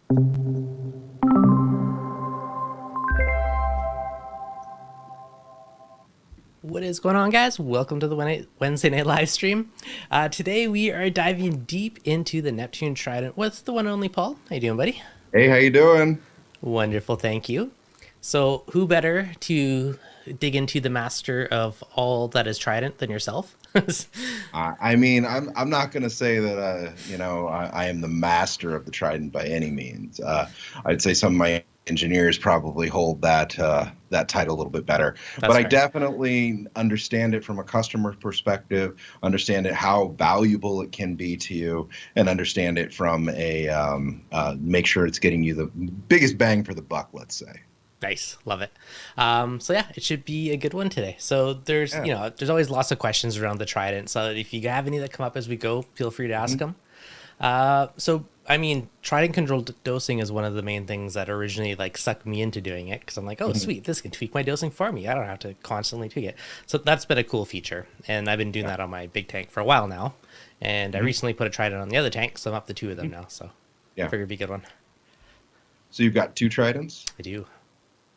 What is going on, guys? Welcome to the Wednesday night live stream. Today we are diving deep into the Neptune Trident. What's the one and only Paul? How you doing, buddy? Hey, how you doing? Wonderful, thank you. So, who better to dig into the master of all that is Trident than yourself? I'm not gonna say that I am the master of the Trident by any means. I'd say some of my engineers probably hold that title a little bit better. That's But I fair. definitely understand it from a customer perspective, understand it how valuable it can be to you, and understand it from a make sure it's getting you the biggest bang for the buck, let's say. Nice, love it. So yeah, it should be a good one today. So there's, Yeah. there's always lots of questions around the Trident. So if you have any that come up as we go, feel free to ask them. Trident controlled dosing is one of the main things that originally like sucked me into doing it because I'm like, oh, sweet, this can tweak my dosing for me. I don't have to constantly tweak it. So that's been a cool feature, and I've been doing that on my big tank for a while now. And I recently put a Trident on the other tank, so I'm up to two of them now. So Yeah. figured it'd be a good one. So you've got two Tridents, I do,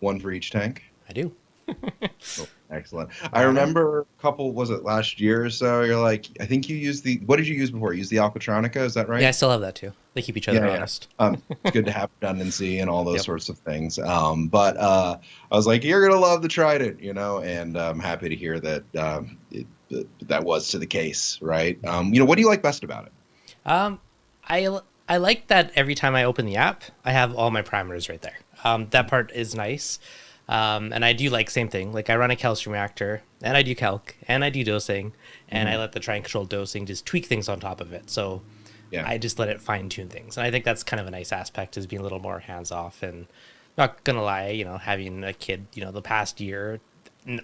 one for each tank. I do. Oh, excellent. I remember a couple, was it last year or so? You're like, I think you used what did you use before? You used the Alcatronica, is that right? Yeah, I still have that too. They keep each other Yeah, yeah. honest. It's good to have redundancy and all those Yep. sorts of things. But I was like, you're gonna love the Trident, and I'm happy to hear that that was to the case, right? What do you like best about it? Um, I like that every time I open the app, I have all my parameters right there. That part is nice. And I do like same thing. Like I run a calcium reactor, and I do calc, and I do dosing, and I let the Trident control dosing just tweak things on top of it. So Yeah. I just let it fine tune things, and I think that's kind of a nice aspect is being a little more hands off. And not gonna lie, having a kid, the past year,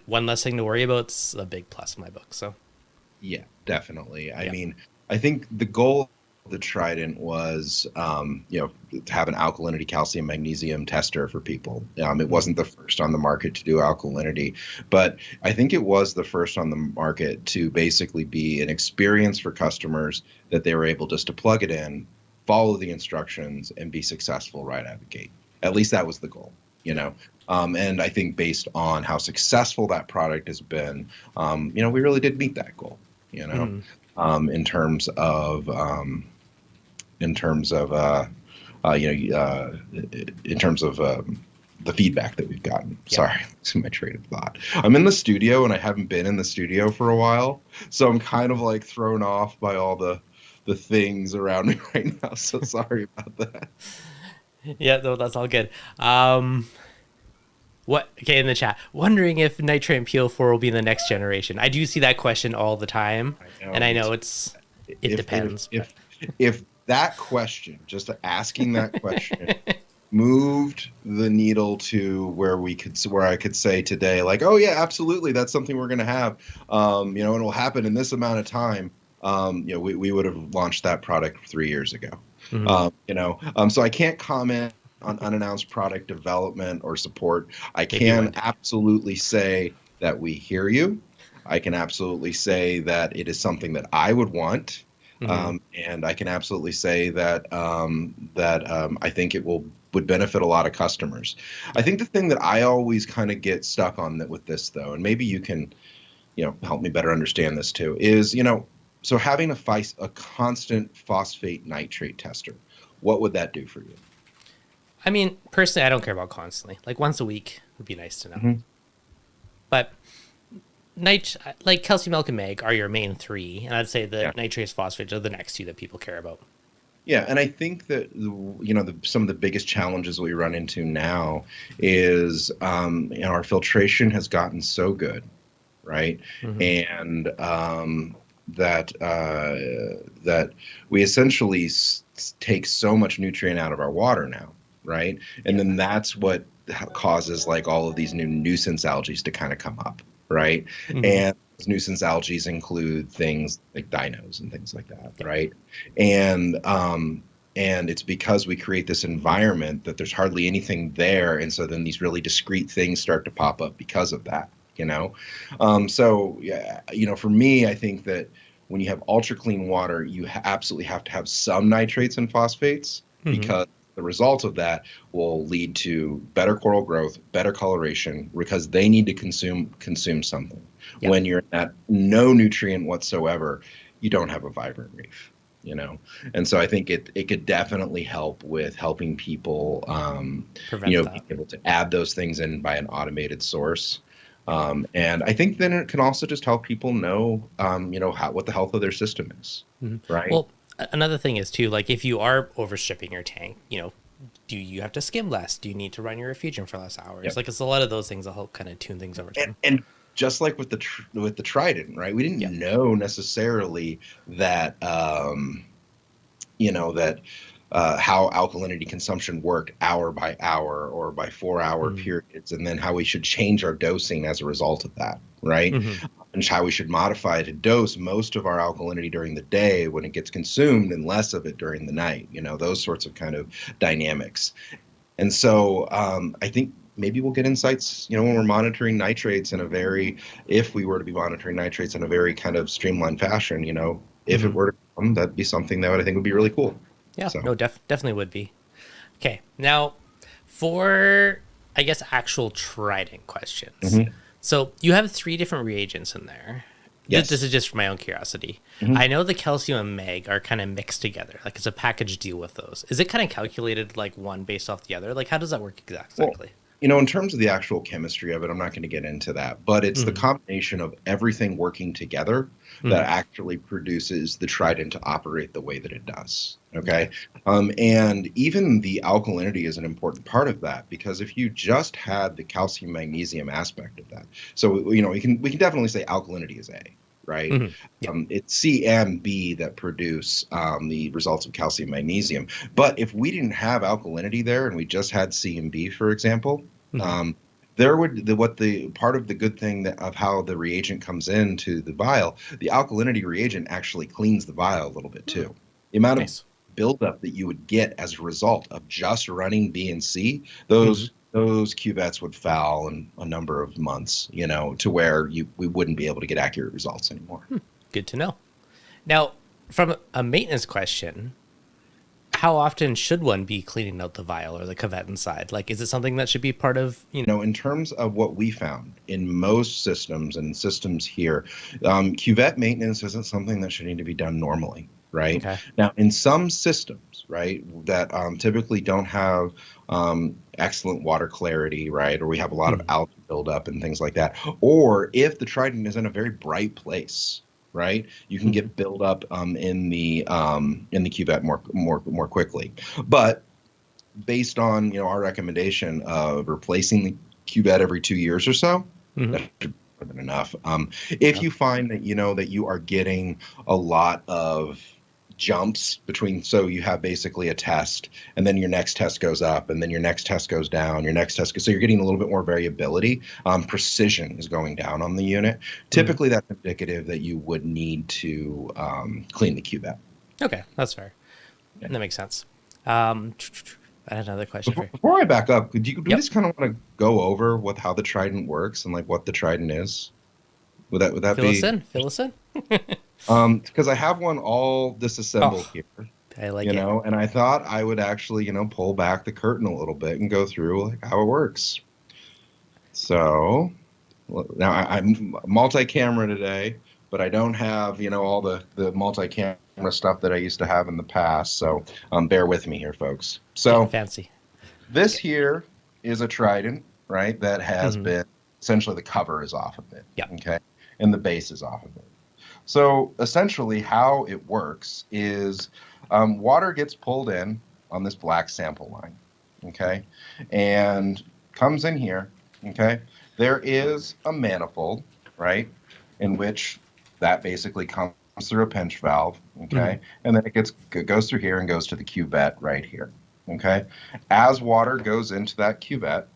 one less thing to worry about's a big plus in my book. So Yeah, definitely. I yeah. mean, I think the goal of the Trident was, to have an alkalinity, calcium, magnesium tester for people. It wasn't the first on the market to do alkalinity, but I think it was the first on the market to basically be an experience for customers that they were able just to plug it in, follow the instructions, and be successful right out of the gate. At least that was the goal. And I think based on how successful that product has been, we really did meet that goal. You know, Mhm. in terms of in terms of in terms of the feedback that we've gotten. Yeah. Sorry, it's my train of thought. I'm in the studio and I haven't been in the studio for a while, so I'm kind of like thrown off by all the things around me right now. So sorry about that. Yeah, no, that's all good. What? Okay, in the chat, wondering if Nitrate and PO4 will be in the next generation. I do see that question all the time, I know. and I know it if depends. if that question, just asking that question, moved the needle to where I could say today, like, oh yeah, absolutely, that's something we're going to have, and it'll happen in this amount of time. We would have launched that product 3 years ago. Mhm. So I can't comment on unannounced product development or support. I Maybe one can day. absolutely say that we hear you. I can absolutely say that it is something that I would want. Mhm. And I can absolutely say that I think it would benefit a lot of customers. I think the thing that I always kind of get stuck on with this though, and maybe you can, help me better understand this too, is so having a constant phosphate nitrate tester, what would that do for you? I mean, personally, I don't care about constantly. Like once a week would be nice to know. Mhm. But like calcium, milk, and mag are your main three, and I'd say the nitrates, phosphates are the next two that people care about. Yeah, and I think that some of the biggest challenges we run into now is our filtration has gotten so good, right? Hmm. And that we essentially take so much nutrient out of our water now, right? And Yeah. then that's what causes like all of these new nuisance algae to kind of come up, right? Hmm. And those nuisance algae include things like dinos and things like that, Yeah. right? And it's because we create this environment that there's hardly anything there, and so then these really discrete things start to pop up because of that. So yeah, for me, I think that when you have ultra clean water, you absolutely have to have some nitrates and phosphates Hmm. because the result of that will lead to better coral growth, better coloration, because they need to consume something. Yep. When you're at no nutrient whatsoever, you don't have a vibrant reef, you know. And so I think it could definitely help with helping people, Prevent be that. able to add those things in by an automated source. And I think then it can also just help people know, what the health of their system is, right? Well, another thing is too, like if you are overstripping your tank, do you have to skim less? Do you need to run your refugium for less hours? Yep. Like it's a lot of those things that help kind of tune things over time. And just like with the Trident, right? We Yeah. didn't know necessarily that that how alkalinity consumption worked hour by hour or by 4 hour periods, and then how we should change our dosing as a result of that, right? And how we should modify to dose most of our alkalinity during the day when it gets consumed and less of it during the night, those sorts of kind of dynamics. And so I think maybe we'll get insights, when we're monitoring nitrates if we were to be monitoring nitrates in a very kind of streamlined fashion, if it were to come, that'd be something that I think would be really cool. Yeah, So. no, definitely would be. Okay, now for, I guess, actual Trident questions. So you have 3 different reagents in there. Yes. This is just for my own curiosity. I know the calcium and mag are kind of mixed together. Like it's a package deal with those. Is it kind of calculated like one based off the other? Like how does that work exactly? Well, in terms of the actual chemistry of it, I'm not going to get into that, but it's the combination of everything working together that actually produces the Trident to operate the way that it does. Okay. And even the alkalinity is an important part of that, because if you just had the calcium magnesium aspect of that, so, we can definitely say alkalinity is A. Right. It's C and B that produce the results of calcium magnesium. But if we didn't have alkalinity there and we just had C and B, for example, there would part of the good thing of how the reagent comes into the vial, the alkalinity reagent actually cleans the vial a little bit too. The amount of buildup that you would get as a result of just running B and C, those cuvettes would foul in a number of months, to where we wouldn't be able to get accurate results anymore. Good to know. Now, from a maintenance question, how often should one be cleaning out the vial or the cuvette inside? Like, is it something that should be part of, in terms of what we found in most systems and systems here, cuvette maintenance isn't something that should need to be done normally. Right. Okay. Now, in some systems, right, that typically don't have excellent water clarity, right, or we have a lot of algae buildup and things like that, or if the Trident is in a very bright place, right, you can get buildup in the cuvette more quickly. But based on our recommendation of replacing the cuvette every 2 years or so, that should be more than enough. If you find that that you are getting a lot of jumps between, so you have basically a test and then your next test goes up and then your next test goes down, so you're getting a little bit more variability, precision is going down on the unit. Typically that's indicative that you would need to clean the cuvette. Okay, that's fair. That makes sense. I had another question for you. Before I back up, do you just kind of want to go over how the Trident works and like what the Trident is? Would that Fill be us in? Because I have one all disassembled here. I like it. And I thought I would actually, pull back the curtain a little bit and go through how it works. So now I'm multi-camera today, but I don't have, all the multi-camera stuff that I used to have in the past. So bear with me here, folks. So fancy. This here is a Trident, right? That has been essentially, the cover is off of it. Yeah. Okay. And the base is off of it. So essentially how it works is water gets pulled in on this black sample line, okay, and comes in here, okay. There is a manifold, right, in which that basically comes through a pinch valve, okay, and then it goes through here and goes to the cuvette right here, okay. As water goes into that cuvette,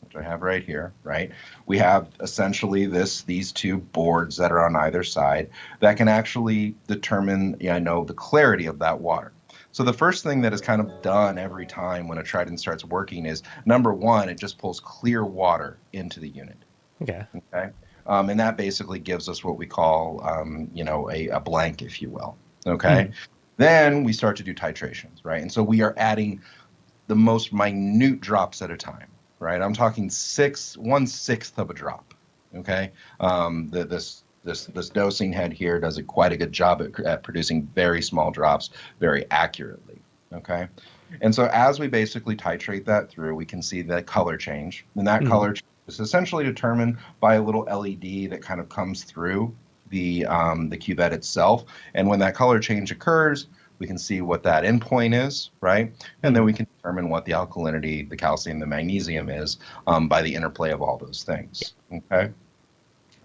which I have right here, right? We have essentially these 2 boards that are on either side that can actually determine, the clarity of that water. So the first thing that is kind of done every time when a Trident starts working is, number 1, it just pulls clear water into the unit. Okay. Okay. And that basically gives us what we call, a blank, if you will. Okay. Then we start to do titrations, right? And so we are adding the most minute drops at a time, right? I'm talking 1/6 of a drop. Okay, this dosing head here does quite a good job at producing very small drops very accurately. Okay, and so as we basically titrate that through, we can see that color change, and that color change is essentially determined by a little LED that kind of comes through the cuvette itself. And when that color change occurs, we can see what that endpoint is, right? And then we can determine what the alkalinity, the calcium, the magnesium is by the interplay of all those things. Okay.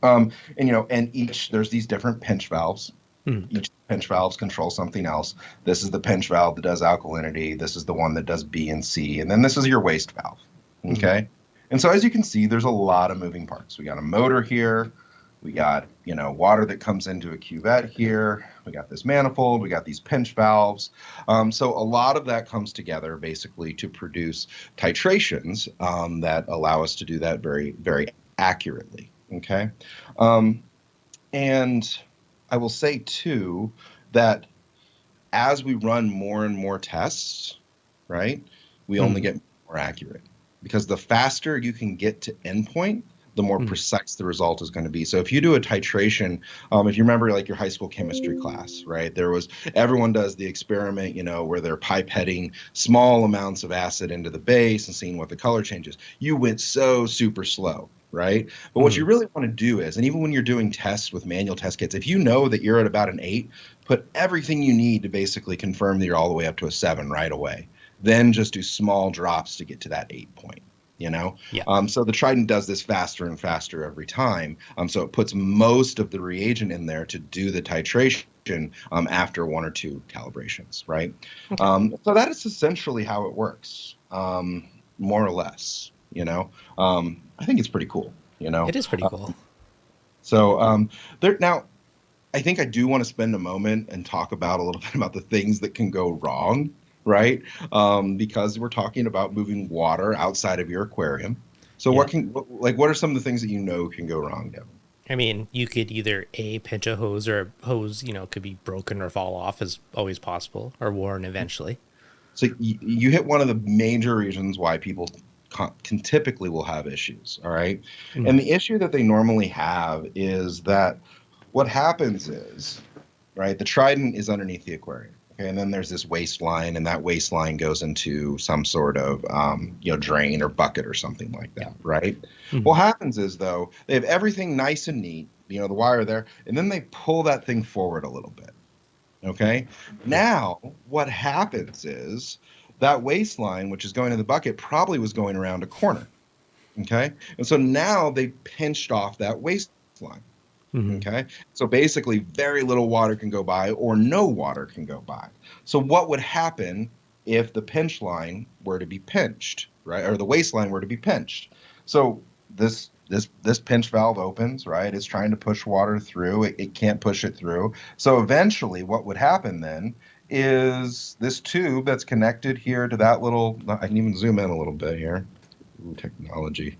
And there's these different pinch valves. Each pinch valves control something else. This is the pinch valve that does alkalinity. This is the one that does B and C. And then this is your waste valve. Okay. And so as you can see, there's a lot of moving parts. We got a motor here. We got, water that comes into a cuvette here. We got this manifold. We got these pinch valves. So a lot of that comes together basically to produce titrations that allow us to do that very, very accurately. Okay. And I will say, too, that as we run more and more tests, right, we only get more accurate. Because the faster you can get to endpoint, the more precise the result is going to be. So if you do a titration, if you remember like your high school chemistry class, right, everyone does the experiment, where they're pipetting small amounts of acid into the base and seeing what the color changes. You went so super slow, right? But what you really want to do is, and even when you're doing tests with manual test kits, if you know that you're at about an 8, put everything you need to basically confirm that you're all the way up to a 7 right away. Then just do small drops to get to that 8 point. So the Trident does this faster and faster every time. So it puts most of the reagent in there to do the titration after 1 or 2 calibrations, right? Okay. So that is essentially how it works, more or less. I think it's pretty cool. It is pretty cool. Now, I think I do want to spend a moment and talk about a little bit about the things that can go wrong. Right? Because we're talking about moving water outside of your aquarium. So what are some of the things that can go wrong, Devin? I mean, you could either pinch a hose, or a hose, could be broken or fall off, as always possible, or worn eventually. So you hit one of the major reasons why people can typically will have issues. All right. And the issue that they normally have is that what happens is, right, the Trident is underneath the aquarium. Okay, and then there's this waistline, and that waistline goes into some sort of drain or bucket or something like that, right? What happens is, though, they have everything nice and neat, the wire there, and then they pull that thing forward a little bit. Okay, now what happens is that waistline, which is going in the bucket, probably was going around a corner. Okay, and so now they pinched off that waistline. Okay, so basically very little water can go by, or no water can go by. So what would happen if the pinch line were to be pinched, right, or the waistline were to be pinched? So this pinch valve opens, right? It's trying to push water through. It can't push it through. So eventually what would happen then is this tube that's connected here to that little, I can even zoom in a little bit here. Ooh, technology.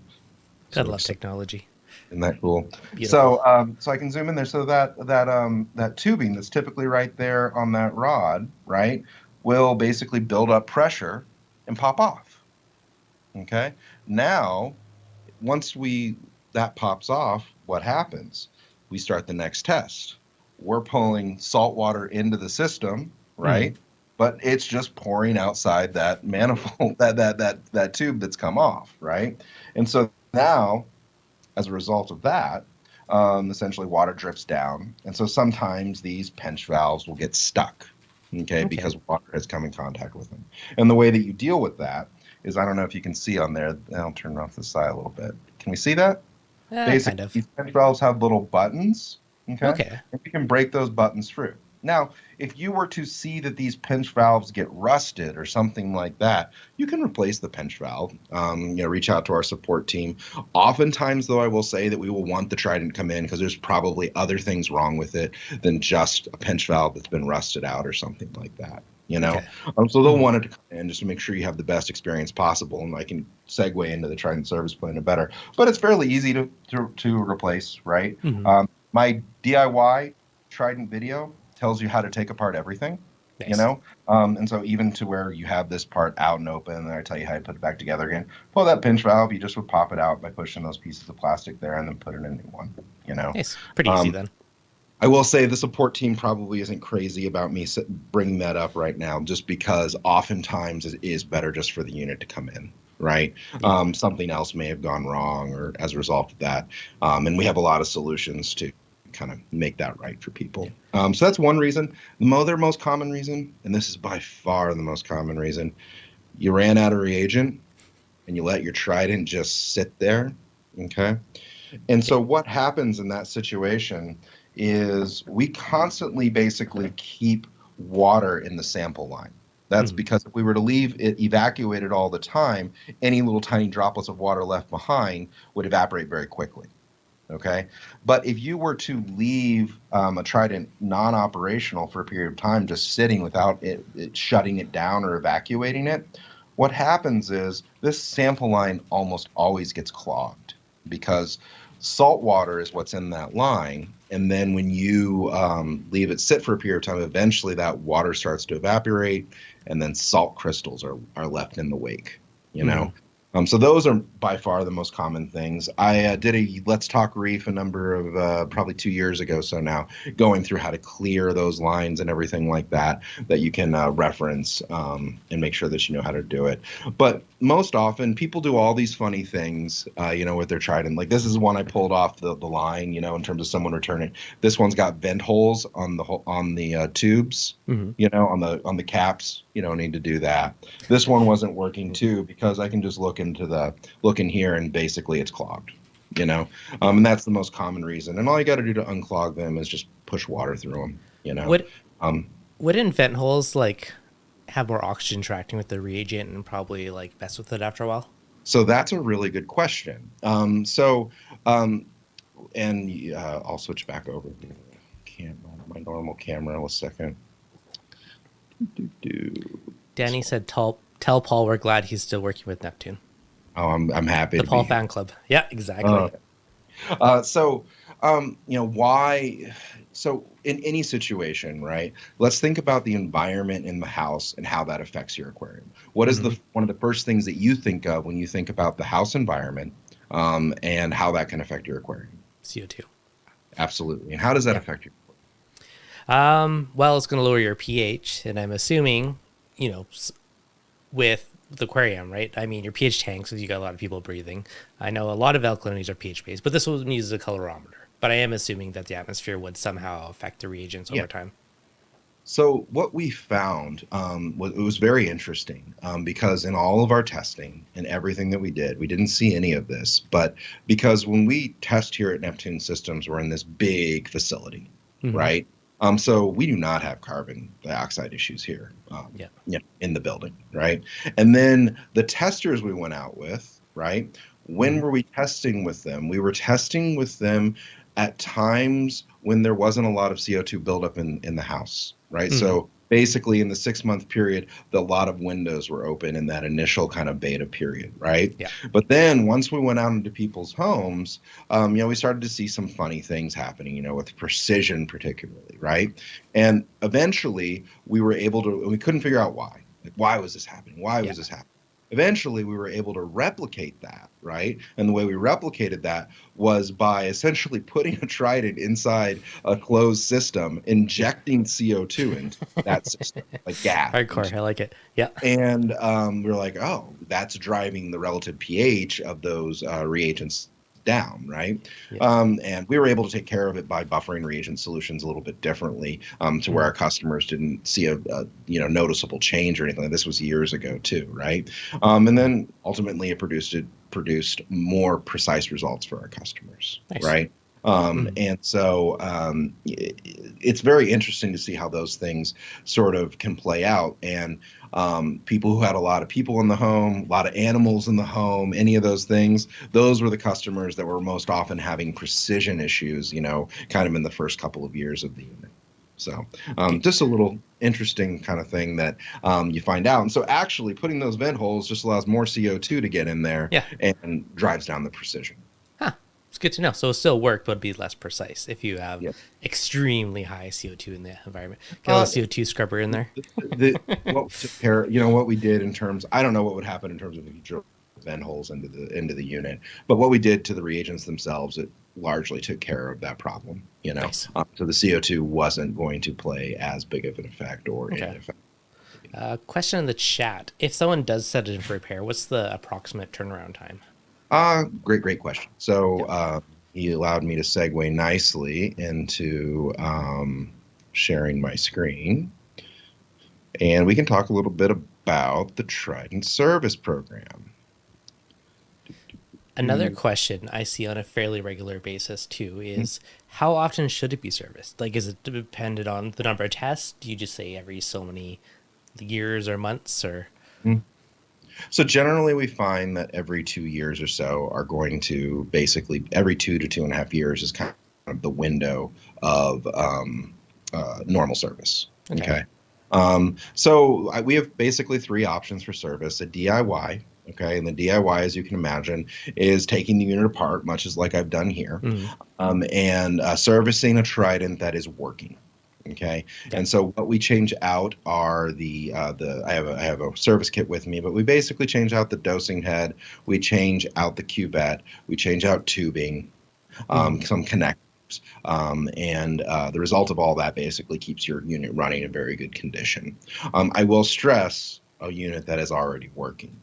Gotta love technology. Isn't that cool? Beautiful. So I can zoom in there. So that tubing that's typically right there on that rod, right, will basically build up pressure and pop off. Okay. Now, once that pops off, what happens? We start the next test. We're pulling salt water into the system, right? But it's just pouring outside that manifold, that tube that's come off, right? And so now, as a result of that, essentially water drips down. And so sometimes these pinch valves will get stuck, okay, because water has come in contact with them. And the way that you deal with that is, I don't know if you can see on there, I'll turn off the side a little bit. Can we see that? Basically, kind of. These pinch valves have little buttons, okay? And you can break those buttons through. Now, if you were to see that these pinch valves get rusted or something like that, you can replace the pinch valve. Reach out to our support team. Oftentimes, though, I will say that we will want the Trident to come in because there's probably other things wrong with it than just a pinch valve that's been rusted out or something like that. So they'll want it to come in just to make sure you have the best experience possible, and I can segue into the Trident service plan better. But it's fairly easy to replace, right? My DIY Trident video tells you how to take apart everything. you Nice. know? And so even to where you have this part out and open, and I tell you how to put it back together again, pull that pinch valve, you just would pop it out by pushing those pieces of plastic there and then put it in a new one, you know? Nice. Pretty easy Um, then. I will say the support team probably isn't crazy about me bringing that up right now, just because oftentimes it is better just for the unit to come in, right? Yeah. Something else may have gone wrong or as a result of that. And we have a lot of solutions to kind of make that right for people. Yeah. So that's one reason. The other most common reason, and this is by far the most common reason, you ran out of reagent and you let your Trident just sit there, okay? And Yeah. so what happens in that situation is we constantly basically keep water in the sample line. That's Mhm. because if we were to leave it evacuated all the time, any little tiny droplets of water left behind would evaporate very quickly. Okay. But if you were to leave a Trident non operational for a period of time, just sitting without it shutting it down or evacuating it, what happens is this sample line almost always gets clogged because salt water is what's in that line. And then when you leave it sit for a period of time, eventually that water starts to evaporate and then salt crystals are left in the wake, you know? Mhm. So those are by far the most common things. I did a Let's Talk Reef a number of probably 2 years ago, so now going through how to clear those lines and everything like that that you can reference and make sure that you know how to do it. But most often, people do all these funny things, with their Trident. Like this is one I pulled off the line, in terms of someone returning. This one's got vent holes on the tubes, Mhm. on the caps. You don't need to do that. This one wasn't working too because I can just look in here and basically it's clogged, Yeah. and that's the most common reason. And all you got to do to unclog them is just push water through them. Would Um, wouldn't vent holes like have more oxygen interacting with the reagent and probably like mess with it after a while? so that's a really good question. Um, and I'll switch back over to my normal camera. A second. Danny said, "Tell Paul we're glad he's still working with Neptune." Oh, I'm happy The to be Paul here. fan club. Yeah, exactly. Uh, so, why? So, in any situation, right? Let's think about the environment in the house and how that affects your aquarium. What is Hmm. one of the first things that you think of when you think about the house environment, and how that can affect your aquarium? CO2. Absolutely. And how does that Yeah. affect your? Well, it's going to lower your pH, and I'm assuming, you know, with the aquarium, right? I mean, your pH tanks, because you got a lot of people breathing. I know a lot of alkalinities are pH based, but this one uses a colorimeter. But I am assuming that the atmosphere would somehow affect the reagents Yeah. over time. So what we found was very interesting, because in all of our testing and everything that we did, we didn't see any of this. But because when we test here at Neptune Systems, we're in this big facility, Hmm. right? So we do not have carbon dioxide issues here, Yeah. in the building, right? And then the testers we went out with, right? When Hmm. were we testing with them? We were testing with them at times when there wasn't a lot of CO2 buildup in the house, right? Hmm. So basically, in the 6 month period, a lot of windows were open in that initial kind of beta period, right? Yeah. But then once we went out into people's homes, we started to see some funny things happening, with precision, particularly, right? And eventually, we were able to, we couldn't figure out why. Like, why was this happening? Why Yeah. was this happening? Eventually, we were able to replicate that, right? And the way we replicated that was by essentially putting a Trident inside a closed system, Yeah. injecting CO2 into that system, like gas. Hardcore. I like it. Yeah. And we're like, oh, that's driving the relative pH of those reagents down, right? Yeah. And we were able to take care of it by buffering reagent solutions a little bit differently, to where Hmm. our customers didn't see a noticeable change or anything. This was years ago too, right? And Hmm. then ultimately it produced more precise results for our customers, Nice. right? Hmm. And so it's very interesting to see how those things sort of can play out. And people who had a lot of people in the home, a lot of animals in the home, any of those things, those were the customers that were most often having precision issues, kind of in the first couple of years of the unit. So Okay. just a little interesting kind of thing that you find out. And so actually putting those vent holes just allows more CO2 to get in there Yeah. and drives down the precision. Huh. It's good to know. So it'll still work, but it'd be less precise if you have Yeah. extremely high CO2 in the environment. Get a little Uh, CO2 scrubber in there. what we took care, what we did in terms, I don't know what would happen in terms of if you drill vent holes into the unit, but what we did to the reagents themselves, it largely took care of that problem. Nice. So the CO2 wasn't going to play as big of an effect or Okay. any effect. Question in the chat. If someone does set it in for repair, what's the approximate turnaround time? Great question. So Yep. he allowed me to segue nicely into sharing my screen. And we can talk a little bit about the Trident service program. Another question I see on a fairly regular basis too is how often should it be serviced? Like, is it dependent on the number of tests? Do you just say every so many years or months or? So generally, we find that every 2 years or so are going to basically every 2 to 2.5 years is kind of the window of normal service. Okay. We have basically three options for service: a DIY. Okay, and the DIY, as you can imagine, is taking the unit apart, much as like I've done here, and servicing a Trident that is working. Okay, and so what we change out are I have a service kit with me, but we basically change out the dosing head, we change out the cuvette, we change out tubing, some connectors. And the result of all that basically keeps your unit running in very good condition. I will stress a unit that is already working.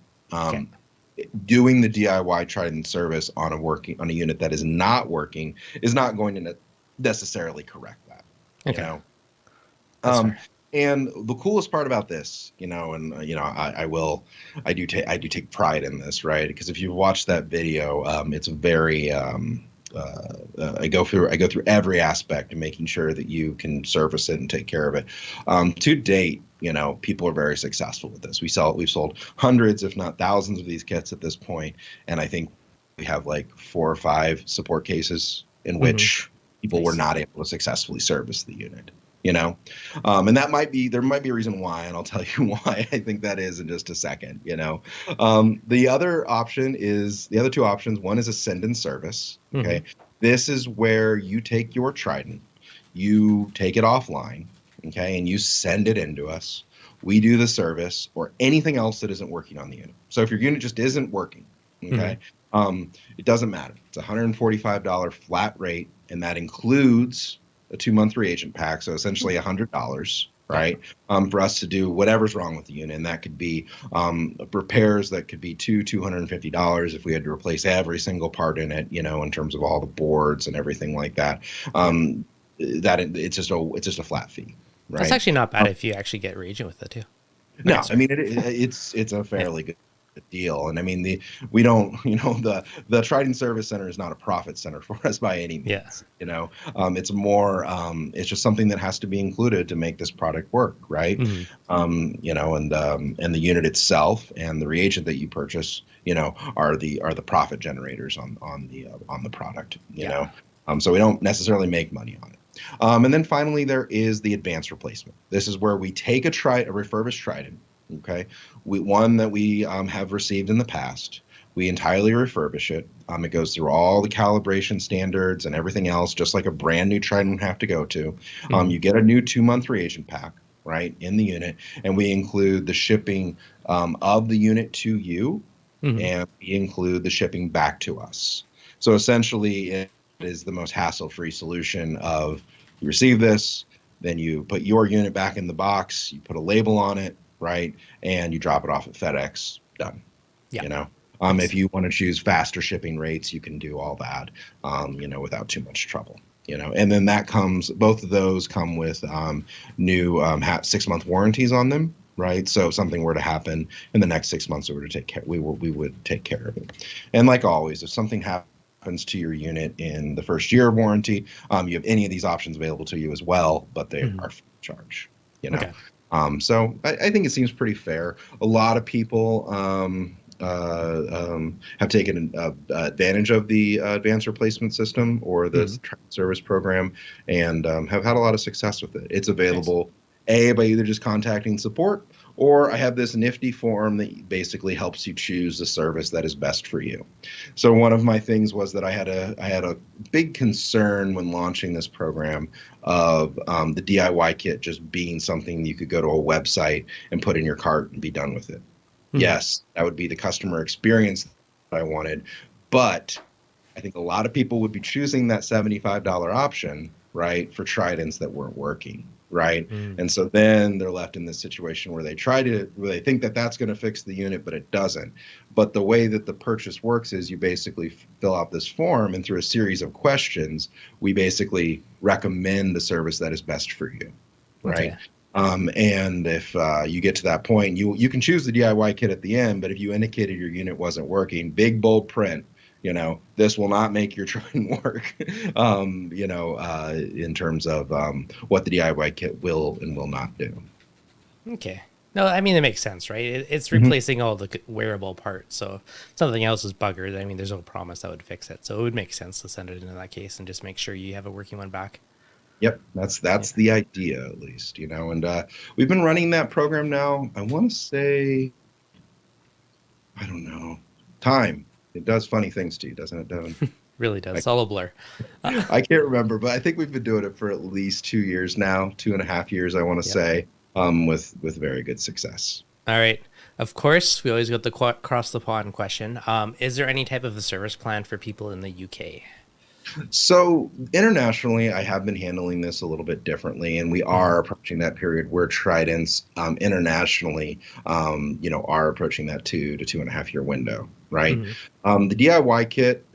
Doing the DIY Trident service on a unit that is not working is not going to necessarily correct that. And the coolest part about this, I do take pride in this, right? Because if you've watched that video, it's very I go through every aspect of making sure that you can service it and take care of it. To date, people are very successful with this. We've sold hundreds, if not thousands, of these kits at this point, and I think we have like 4 or 5 support cases in which people were not able to successfully service the unit. And there might be a reason why, and I'll tell you why I think that is in just a second. The other two options. One is a send and service. Okay, this is where you take your Trident, you take it offline, okay, and you send it into us. We do the service or anything else that isn't working on the unit. So if your unit just isn't working, okay, it doesn't matter. It's $145 flat rate, and that includes a 2-month reagent pack, so essentially $100, right? For us to do whatever's wrong with the unit, and that could be repairs that could be $250 if we had to replace every single part in it, in terms of all the boards and everything like that. It's just a flat fee, right? That's actually not bad if you actually get reagent with it too. No, I mean it's a fairly good deal, and I mean the Trident Service Center is not a profit center for us by any means. It's more it's just something that has to be included to make this product work, right? And the unit itself and the reagent that you purchase, are the profit generators on the product. So we don't necessarily make money on it. And then finally, there is the advanced replacement. This is where we take a refurbished Trident, okay, one that we have received in the past. We entirely refurbish it. It goes through all the calibration standards and everything else, just like a brand new Trident would have to go to. You get a new 2-month reagent pack, right, in the unit, and we include the shipping of the unit to you, and we include the shipping back to us. So essentially, it is the most hassle-free solution of you receive this, then you put your unit back in the box, you put a label on it, right, and you drop it off at FedEx. Done. If you want to choose faster shipping rates, you can do all that, without too much trouble. And then both of those come with new 6-month warranties on them, right? So if something were to happen in the next 6 months, we would take care of it. And like always, if something happens to your unit in the first year of warranty, you have any of these options available to you as well, but they are free of charge. So I think it seems pretty fair. A lot of people have taken advantage of the advanced replacement system or the service program, and have had a lot of success with it. It's available by either just contacting support or I have this nifty form that basically helps you choose the service that is best for you. So one of my things was that I had a big concern when launching this program of the DIY kit just being something you could go to a website and put in your cart and be done with it. Yes, that would be the customer experience that I wanted, but I think a lot of people would be choosing that $75 option, right, for Tridents that weren't working, right? And so then they're left in this situation where they think that that's going to fix the unit, but it doesn't. But the way that the purchase works is you basically fill out this form, and through a series of questions, we basically recommend the service that is best for you, right? Okay. And if you get to that point, you can choose the DIY kit at the end, but if you indicated your unit wasn't working, big bold print, this will not make your Trident work, in terms of what the DIY kit will and will not do. Okay. No, I mean, it makes sense, right? It's replacing all the wearable parts. So if something else is buggered, I mean, there's no promise that would fix it. So it would make sense to send it into that case and just make sure you have a working one back. Yep, that's the idea, at least, and we've been running that program now, I want to say, I don't know, time. It does funny things to you, doesn't it, Devin? Really does. It's all a blur. I can't remember, but I think we've been doing it for at least 2 years now, 2.5 years, I want to say, with very good success. All right. Of course, we always got the cross the pond question. Is there any type of a service plan for people in the UK? So internationally, I have been handling this a little bit differently, and we are approaching that period where Tridents internationally, are approaching that 2 to 2.5 year window, right? The DIY kit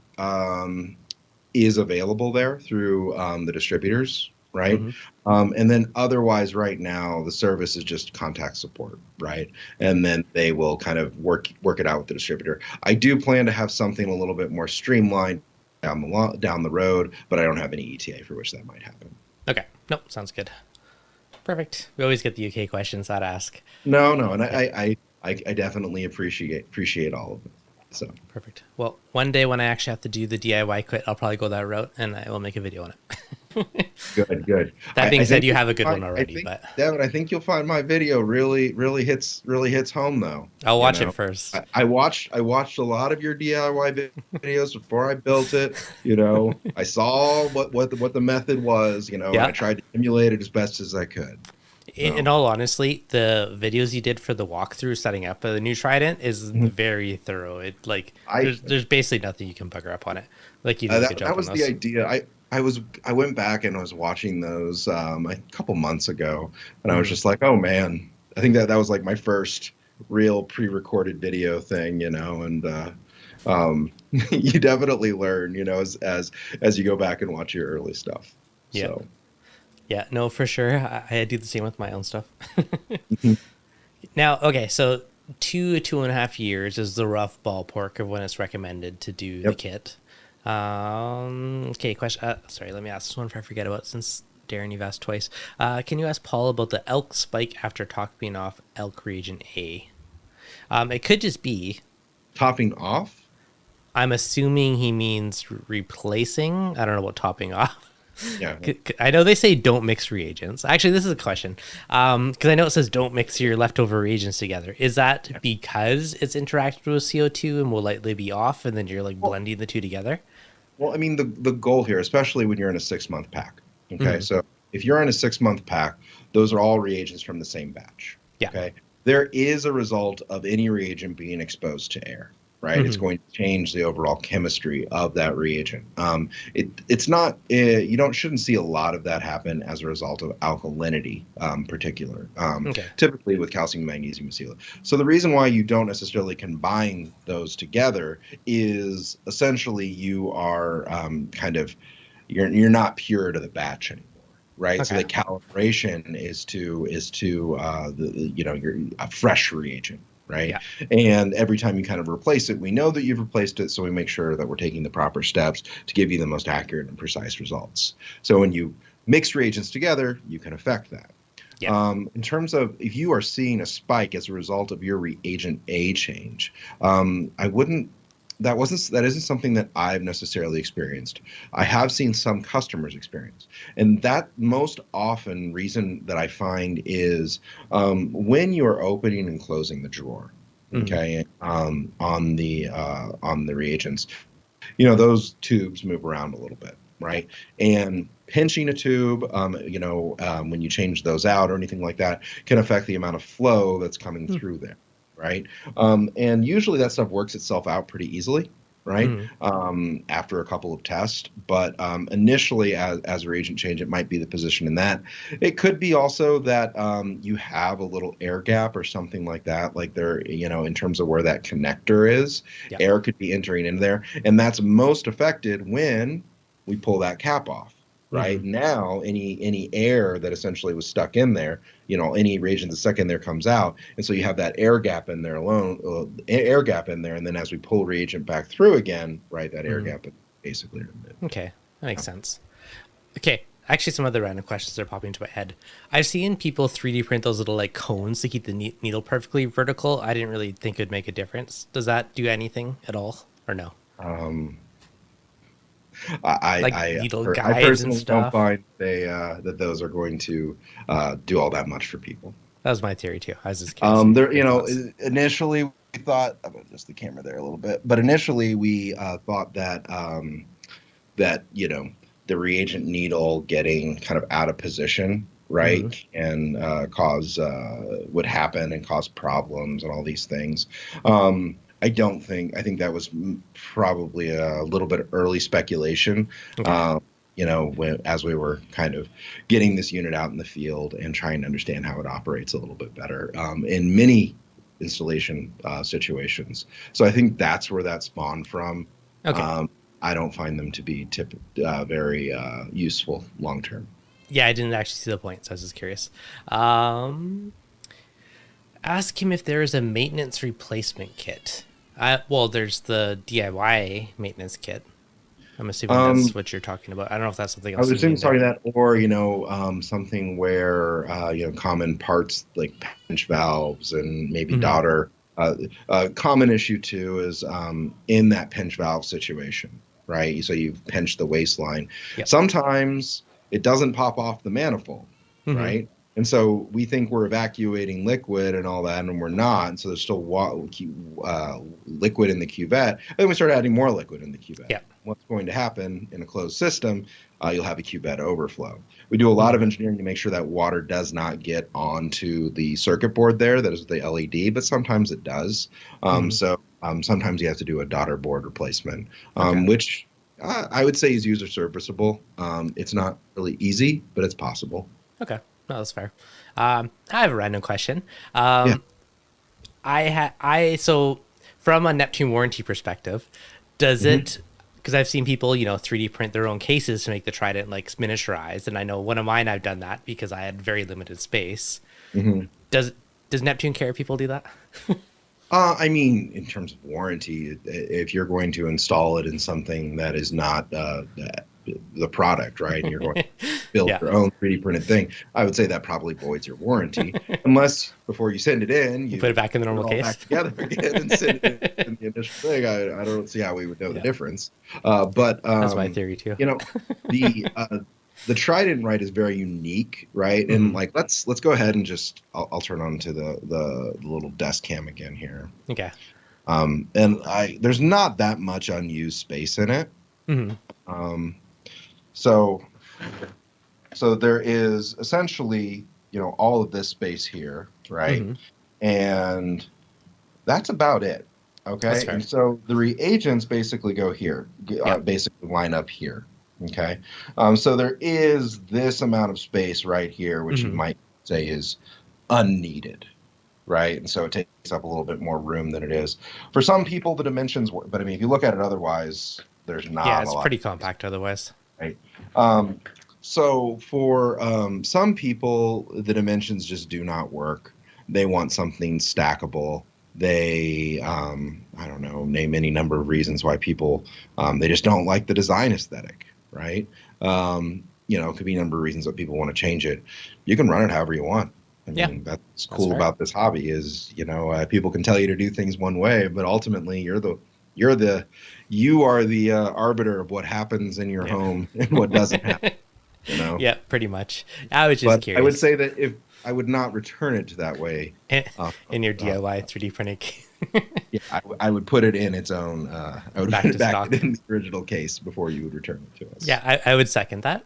is available there through the distributors, right? And then otherwise, right now, the service is just contact support, right? And then they will kind of work it out with the distributor. I do plan to have something a little bit more streamlined down the road, but I don't have any ETA for which that might happen. Okay. Nope. Sounds good. Perfect. We always get the UK questions that ask. No, and I definitely appreciate all of it. So perfect. Well, one day when I actually have to do the DIY kit, I'll probably go that route and I will make a video on it. Good. That being said, you have a good one already, but Devin, I think you'll find my video really hits home though. I'll watch it first. I watched a lot of your DIY videos before I built it. I saw what the method was. And I tried to emulate it as best as I could. In all honesty, the videos you did for the walkthrough setting up the new Trident is very thorough. There's basically nothing you can bugger up on it. Like you did a good job. That was the idea. I went back and I was watching those a couple months ago, and I was just like, oh man, I think that was like my first real pre-recorded video thing, and you definitely learn, as you go back and watch your early stuff. Yeah. So. Yeah, no, for sure. I do the same with my own stuff. Now, okay, so 2.5 years is the rough ballpark of when it's recommended to do the kit. Okay, question. Sorry, let me ask this one before I forget about it, since Darren, you've asked twice. Can you ask Paul about the elk spike after topping off elk reagent A? It could just be topping off. I'm assuming he means replacing. I don't know about topping off. Yeah, I know they say don't mix reagents. Actually, this is a question because I know it says don't mix your leftover reagents together. Is that because it's interacted with CO2 and will likely be off, and then you're blending the two together? Well, I mean, the goal here, especially when you're in a 6-month pack. Okay, so if you're in a 6-month pack, those are all reagents from the same batch. Yeah. Okay, there is a result of any reagent being exposed to air. Right, it's going to change the overall chemistry of that reagent. It's not shouldn't see a lot of that happen as a result of alkalinity, particular. Typically with calcium, magnesium, acetate. So the reason why you don't necessarily combine those together is essentially you are you're not pure to the batch anymore. Right, so the calibration is to your fresh reagent. Right. Yeah. And every time you kind of replace it, we know that you've replaced it. So we make sure that we're taking the proper steps to give you the most accurate and precise results. So when you mix reagents together, you can affect that. Yeah. In terms of if you are seeing a spike as a result of your reagent A change, I wouldn't that isn't something that I've necessarily experienced. I have seen some customers experience, and that most often reason that I find is when you're opening and closing the drawer. Mm-hmm. Okay, on the reagents, you know, those tubes move around a little bit, Yeah. right? And pinching a tube, when you change those out or anything like that, can affect the amount of flow that's coming through there, right? And usually that stuff works itself out pretty easily, right? Mm-hmm. After a couple of tests, but initially, as a reagent change, it might be the position in that. It could be also that you have a little air gap or something like that, like there, you know, in terms of where that connector is, Yeah. air could be entering in there, and that's most affected when we pull that cap off. Mm-hmm. Right now, any air that essentially was stuck in there, you know, any reagent that's stuck in there comes out, and so you have that air gap in there alone, air gap in there, and then as we pull reagent back through again, right, that air Mm-hmm. gap is basically removed. Okay, that makes sense. Okay, actually, some other random questions are popping into my head. I've seen people 3D print those little like cones to keep the needle perfectly vertical. I didn't really think it would make a difference. Does that do anything at all, or no? Um, Like needle I guides and personally don't stuff. find that those are going to do all that much for people. That was my theory too. I was just curious There, your you know, thoughts. initially we thought, I'm gonna adjust the camera there a little bit, but initially we thought that you know, the reagent needle getting kind of out of position, Mm-hmm. right, and cause would happen and cause problems and all these things. I don't think. I think that was probably a little bit early speculation. Okay. Um, you know, as we were kind of getting this unit out in the field and trying to understand how it operates a little bit better in many installation situations. So I think that's where that spawned from. Okay. Um, I don't find them to be very useful long term. Yeah, I didn't actually see the point, so I was just curious. Um, Ask him if there is a maintenance replacement kit. Well, there's the DIY maintenance kit. I'm assuming that's Um, what you're talking about. I don't know if that's something I else was you assuming mean there. starting that, or you know, something where you know, common parts like pinch valves and maybe Mm-hmm. daughter. Common issue too is in that pinch valve situation, right? So you've pinched the waistline. Yep. Sometimes it doesn't pop off the manifold, Mm-hmm. right? And so we think we're evacuating liquid and all that, and we're not. And so there's still liquid in the cuvette. And then we start adding more liquid in the cuvette. Yep. What's going to happen in a closed system? You'll have a cuvette overflow. We do a lot of Mm-hmm. engineering to make sure that water does not get onto the circuit board there, that is the LED, but sometimes it does. Mm-hmm. Sometimes you have to do a daughter board replacement, Okay. which I would say is user serviceable. It's not really easy, but it's possible. Okay. No, that's fair. I have a random question. Yeah. So from a Neptune warranty perspective, does hmm it? Because I've seen people, 3D print their own cases to make the Trident like miniaturized, and I know one of mine I've done that because I had very limited space. hmm Does Does Neptune care if people do that? I mean, in terms of warranty, if you're going to install it in something that is not the product, right, and you're going to build Yeah. your own 3D printed thing, I would say that probably voids your warranty, unless before you send it in, You you put it back in the put it normal all back case. together again and send it in the initial thing. I don't see how we would know the Yeah. difference. But That's my theory too. you know, the the Trident, right, is very unique, right? And Mm-hmm. like let's go ahead and just I'll turn on to the little desk cam again here. Okay. And there's not that much unused space in it. Mm-hmm. Um, so there is essentially, you know, all of this space here, right? Mm-hmm. And that's about it. That's Okay. fair. And so the reagents basically go here, Yeah. basically line up here. Okay. So there is this amount of space right here, which you Mm-hmm. might say is unneeded, right? And so it takes up a little bit more room than it is. For some people, the dimensions, but I mean, if you look at it otherwise, there's Yeah, not a it's lot, pretty compact otherwise. right? Um, so for some people, the dimensions just do not work. They want something stackable. They, I don't know, name any number of reasons why people, they just don't like the design aesthetic, right? You know, it could be a number of reasons that people want to change it. You can run it however you want. I Yeah, mean, that's that's cool fair. about this hobby is, you know, people can tell you to do things one way, but ultimately you're You are the arbiter of what happens in your Yeah. home and what doesn't happen. You know. Yeah, pretty much. I was just But I would curious. say that if I would not return it to that way, In uh, in your uh, DIY 3D printing. yeah, I would put it in its own. I would put Back it to back stock. in the original case before you would return it to us. Yeah, I would second that.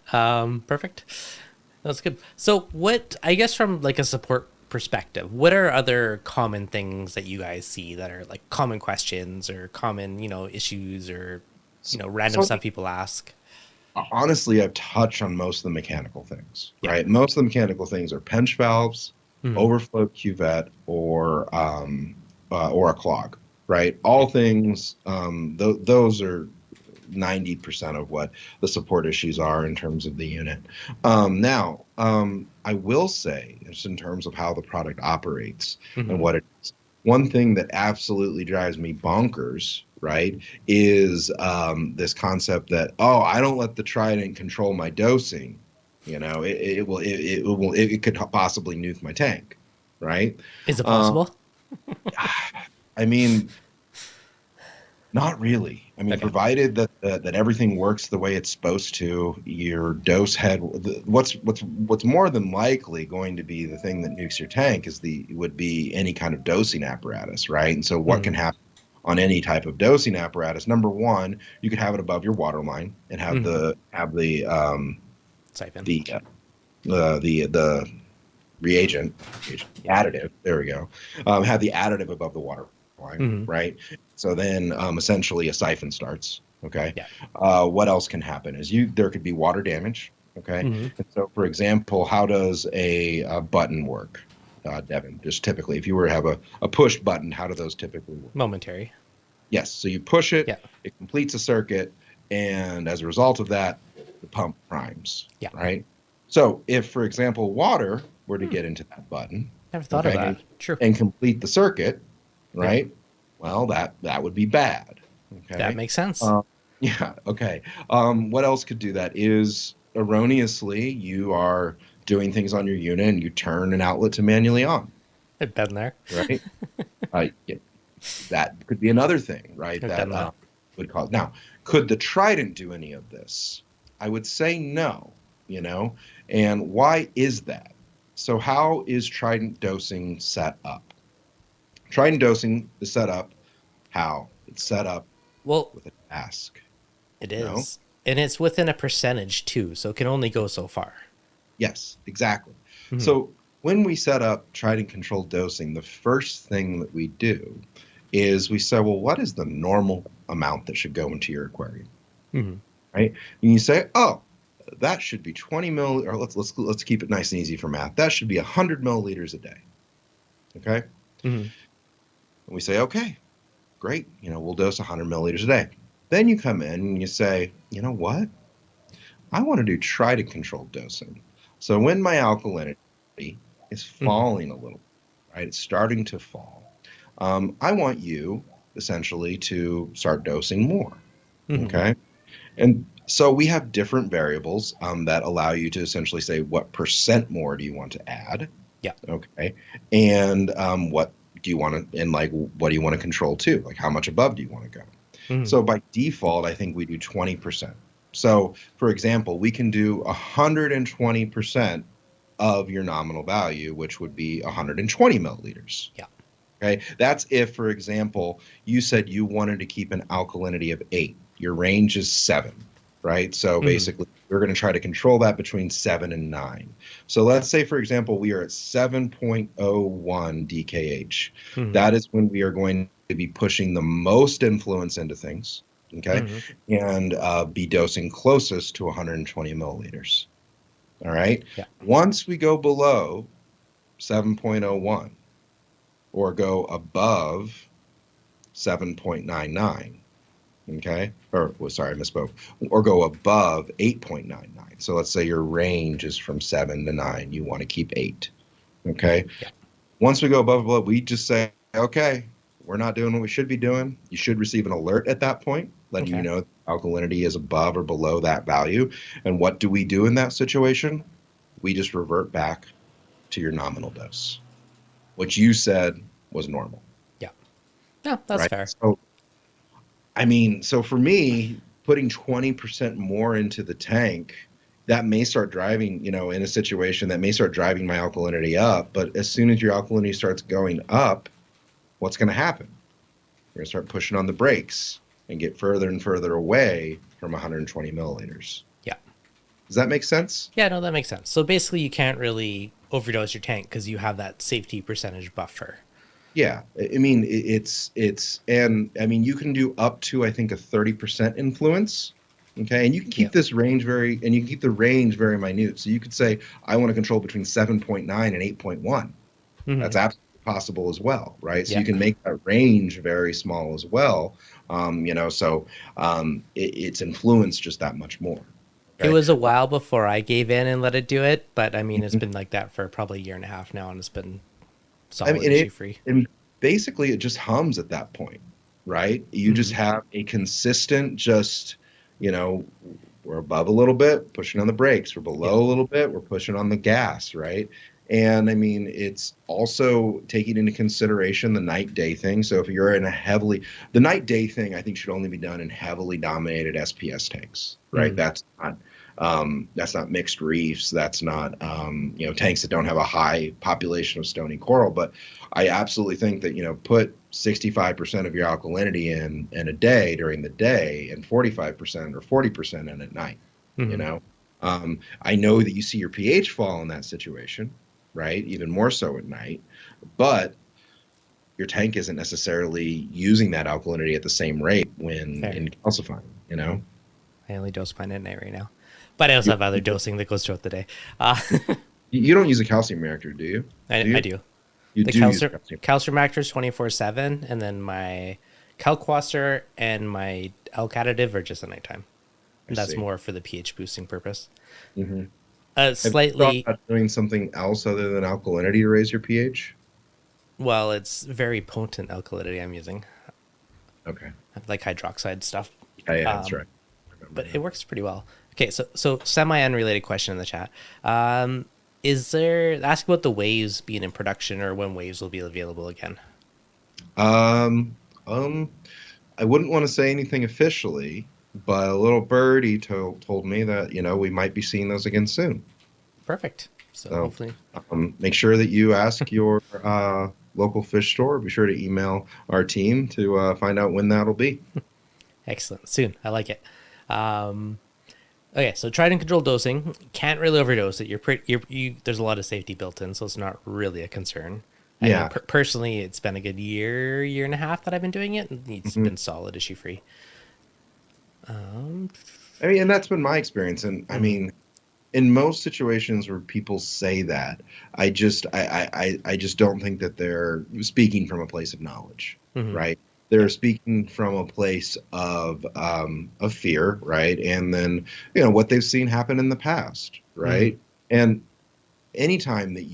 Perfect. That's good. So, what, I guess, from like a support perspective, what are other common things that you guys see that are like common questions or common, issues or, random So stuff people ask? honestly, I've touched on most of the mechanical things, Yeah. right? Most of the mechanical things are pinch valves, Hmm. overflow cuvette, or a clog, right? All things, those are 90% of what the support issues are in terms of the unit. Now, I will say, just in terms of how the product operates and Hmm. what it is, one thing that absolutely drives me bonkers, right, is this concept that, oh, I don't let the Trident control my dosing. It could possibly nuke my tank, right? Is it Uh, possible? I mean, not really. I mean, Okay. provided that everything works the way it's supposed to, your dose head. What's more than likely going to be the thing that nukes your tank would be any kind of dosing apparatus, right? And so, what can Hmm. happen on any type of dosing apparatus? Number one, you could have it above your water line and have Hmm. Siphon. the reagent additive. There we go. Have the additive above the water line, Hmm. right? So then, essentially, a siphon starts. Okay. Yeah. What else can happen is there could be water damage. Okay. Hmm. And so, for example, how does a button work, Devin? Just typically, if you were to have a push button, how do those typically work? Momentary. Yes. So you push it, Yeah. it completes a circuit, and as a result of that, the pump primes, Yeah. right? So if, for example, water were to Hmm. get into that button, Never thought of okay, that. True. and complete the circuit, Yeah. right? Well, that would be bad. That Okay. makes sense. Uh, yeah. Okay. What else could do that is erroneously you are doing things on your unit and you turn an outlet to manually on, I've been there. right? Yeah, that could be another thing, right? I've That done that. would cause. Now, could the Trident do any of this? I would say no. You know, and why is that? So, how is Trident dosing set up? Trident dosing is set up how? It's set up Well, with a task. it You know? is. And it's within a percentage too, so it can only go so far. Yes, exactly. Hmm. So when we set up Trident controlled dosing, the first thing that we do is we say, well, what is the normal amount that should go into your aquarium? Hmm. Right? And you say, oh, that should be 20 mill, or let's keep it nice and easy for math. That should be 100 milliliters a day. Okay? Hmm. And we say, okay, great. We'll dose 100 milliliters a day. Then you come in and you say, you know what? I want to do Trident controlled dosing. So when my alkalinity is Hmm. falling a little, right? It's starting to fall. I want you essentially to start dosing more. Hmm. Okay. And so we have different variables that allow you to essentially say what percent more do you want to add? Yeah. Okay. And what do you want to, and like, what do you want to control too? Like, how much above do you want to go? Hmm. So by default, I think we do 20%. So, for example, we can do 120% of your nominal value, which would be 120 milliliters. Yeah. Okay. That's if, for example, you said you wanted to keep an alkalinity of 8. Your range is 7, right? So Hmm. basically, we're going to try to control that between 7 and 9. So let's say, for example, we are at 7.01 DKH. Hmm. That is when we are going to be pushing the most influence into things, okay, Hmm. and be dosing closest to 120 milliliters. All right. Yeah. Once we go below 7.01 or go above 7.99, okay, or well, sorry, I misspoke, or go above 8.99. So let's say your range is from 7 to 9. You want to keep 8, okay? Yeah. Once we go above, we just say, okay, we're not doing what we should be doing. You should receive an alert at that point, letting you Okay. know alkalinity is above or below that value. And what do we do in that situation? We just revert back to your nominal dose, which you said was normal, Yeah. Yeah, that's right? fair. So I mean, so for me, putting 20% more into the tank, that may start driving, in a situation that may start driving my alkalinity up. But as soon as your alkalinity starts going up, what's going to happen? You're going to start pushing on the brakes and get further and further away from 120 milliliters. Yeah. Does that make sense? Yeah, no, that makes sense. So basically, you can't really overdose your tank because you have that safety percentage buffer. Yeah, I mean and I mean you can do up to I think a 30% influence. Okay, and you can Yeah. keep this range and you can keep the range very minute. So you could say I want to control between 7.9 and 8.1. Mm-hmm. That's absolutely possible as well, right? So Yeah. you can make that range very small as well. It's influenced just that much more. It Okay. was a while before I gave in and let it do it, but I mean, it's been like that for probably a year and a half now, and it's been I solid mean, issue free. and basically it just hums at that point, right? You just Mm-hmm. have a consistent, you know, we're above a little bit, pushing on the brakes. We're Yeah. below a little bit, we're pushing on the gas, right? And I mean, it's also taking into consideration the night day thing. So if you're in the night day thing, I think should only be done in heavily dominated SPS tanks, right? Mm-hmm. That's not mixed reefs. That's not tanks that don't have a high population of stony coral. But I absolutely think that put 65% of your alkalinity in a day during the day and 45% or 40% in at night. You Mm-hmm. know, I know that you see your pH fall in that situation, right? Even more so at night, but your tank isn't necessarily using that alkalinity at the same rate when Fair. in calcifying. You know, I only dose mine at night right now, but I also you, have other dosing that goes throughout the day. Uh, you don't use a calcium reactor, do you? I, Do you? I do. You The do use calcium. calcium reactors 24/7, and then my calquaster and my elk additive are just at nighttime. I And that's see. more for the pH boosting purpose. Hmm. Have you thought Slightly, about doing something else other than alkalinity to raise your pH? well, it's very potent alkalinity I'm using, Okay. like hydroxide stuff. Yeah, that's Um, right. I remember but it now. works pretty well. Okay, so semi unrelated question in the chat. Is there ask about the waves being in production or when waves will be available again? Um, um, I wouldn't want to say anything officially, but a little birdie told me that, we might be seeing those again soon. Perfect. So So hopefully, make sure that you ask your local fish store. Be sure to email our team to find out when that'll be. excellent. Soon. I like it. Um, okay, so trident control dosing can't really overdose it. There's a lot of safety built in, so it's not really a concern. I know Yeah. personally, it's been a good year and a half that I've been doing it, and it's Mhm. been solid issue free. Um, I mean, and that's been my experience. And I mhm. mean, in most situations where people say that, I just don't think that they're speaking from a place of knowledge, Hmm. right? Yeah. They're speaking from a place of fear, right? And then what they've seen happen in the past, Hmm. right? And anytime that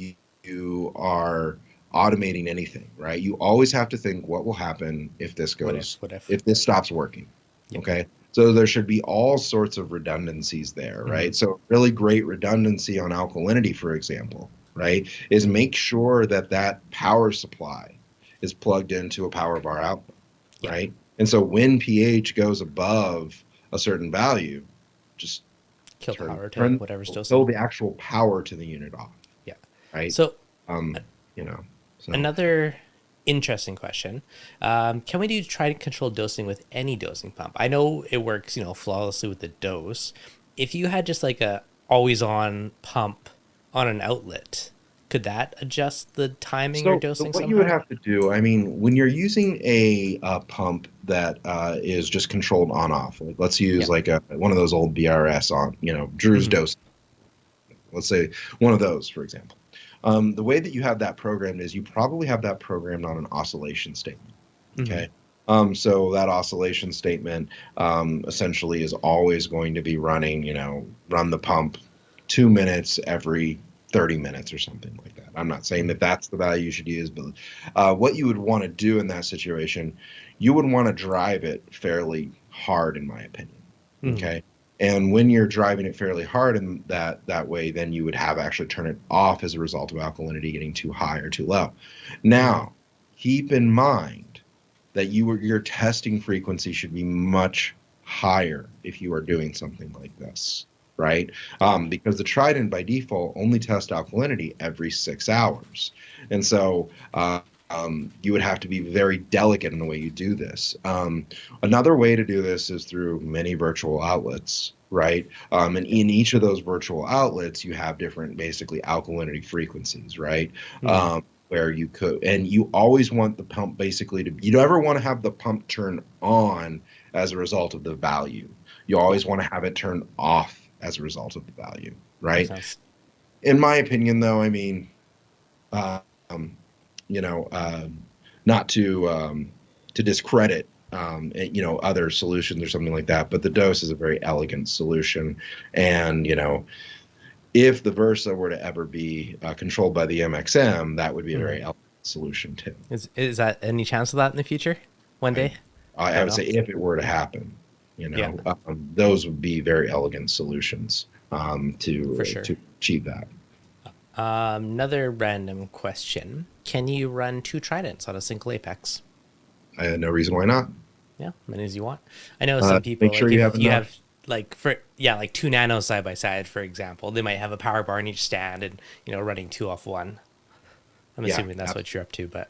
you are automating anything, right? You always have to think what will happen if this What if? goes, What if? if this stops working. Yep. Okay. So there should be all sorts of redundancies there, Hmm. right? So really great redundancy on alkalinity, for example, right, is Hmm. make sure that that power supply is plugged into a power bar output, Yeah. right? And so when pH goes above a certain value, just Kill turn power to turn whatever's dosing. pull the actual power to the unit off, Yeah. right? So Um, you know, so another interesting question: can we do trident control dosing with any dosing pump? I know it works, flawlessly with the dose. If you had just like a always on pump on an outlet, could that adjust the timing or so dosing what you would somehow? have to do, I mean, when you're using a pump that is just controlled on off, like let's use Yeah. like one of those old BRS on, Drew's Hmm. dose. Let's say one of those, for example. The way that you have that programmed is you probably have that programmed on an oscillation statement. Hmm. Okay. So that oscillation statement essentially is always going to be running, run the pump 2 minutes every 30 minutes or something like that. I'm not saying Hmm. that that's the value you should use, but what you would want to do in that situation, you would want to drive it fairly hard, in my opinion. Hmm. Okay. And when you're driving it fairly hard in that way, then you would have actually turn it off as a result of alkalinity getting too high or too low. Hmm. Now, keep in mind, that your testing frequency should be much higher if you are doing something like this, right? Yeah. Because the Trident by default only tests alkalinity every 6 hours, and so you would have to be very delicate in the way you do this. Another way to do this is through many virtual outlets, right? And in each of those virtual outlets, you have different, basically, alkalinity frequencies, right? Hmm. Where you could, and you always want the pump basically to, you don't ever want to have the pump turn on as a result of the value. You Yeah. always want to have it turn off as a result of the value, Makes right? sense. In my opinion, though, I mean, um, you know, not to discredit other solutions or something like that, but the dose is a very elegant solution, and if the Versa were to ever be controlled by the MXM, that would be a Hmm. very elegant solution too. Is that any chance of that in the future? One I day? I Don't would know. say if it were to happen, Yeah, those would be very elegant solutions for to sure. to achieve that. Another random question. Can you run two tridents on a single apex? I had no reason why not. Yeah, many as you want. I know some people, Make sure like you have if you enough. have like for yeah, like two nanos side by side, for example, they might have a power bar in each stand and running two off one. I'm Yeah, assuming that's what you're up to, but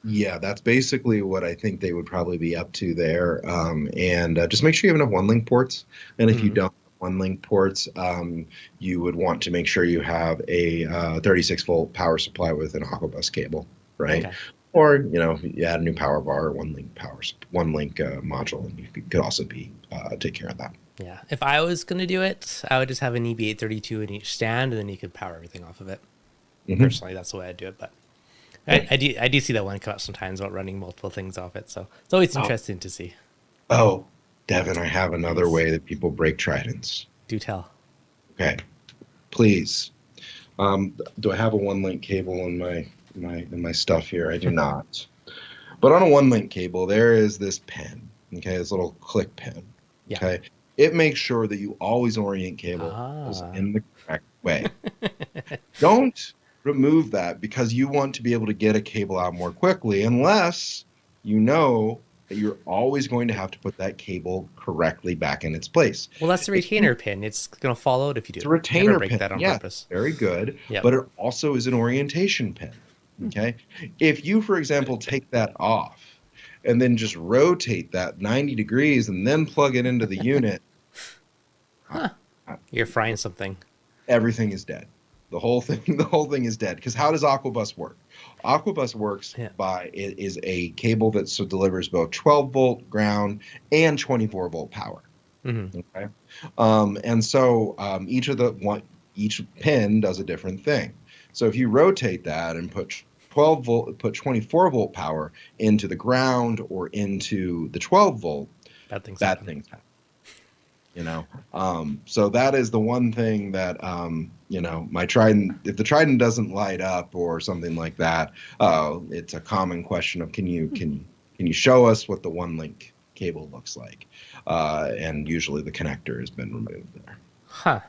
yeah, that's basically what I think they would probably be up to there. And just make sure you have enough one link ports. And if you mhm. don't have one link ports, you would want to make sure you have a 36-volt power supply with an Aquabus cable, right? Okay. Or you add a new power bar, one link module, and you could also be take care of that. Yeah. If I was gonna do it, I would just have an EB832 in each stand, and then you could power everything off of it. Hmm. Personally, that's the way I'd do it. But Yeah. I do see that one come up sometimes about running multiple things off it, so it's always Oh, interesting to see. oh, Devin, I have another Yes. way that people break tridents. Do tell. Okay, please. Do I have a one link cable in my stuff here? I do not. But on a one link cable, there is this pin. Okay, this little click pin. Yeah. Okay, it makes sure that you always orient cables Ah. in the correct way. Don't remove that because you want to be able to get a cable out more quickly, unless you know that you're always going to have to put that cable correctly back in its place. Well, that's the If you retainer pin. It's gonna fall out if you do It's a it. Never retainer break pin. that on Yes, purpose. very good. Yep. But it also is an orientation pin. Okay. If you, for example, take that off and then just rotate that 90 degrees and then plug it into the unit, uh, Huh. uh, You're frying something. everything is dead. The whole thing, the whole thing is dead. Because how does Aquabus work? Aquabus works Yeah. by, it is a cable that delivers both 12-volt ground and 24-volt power. Hmm. Okay. And so each pin does a different thing. So if you rotate that and put 24-volt power into the ground or into the 12-volt, Bad things bad happen. things happen. So that is the one thing that my Trident, if the Trident doesn't light up or something like that, it's a common question of can you show us what the one link cable looks like? And usually the connector has been removed there. Huh.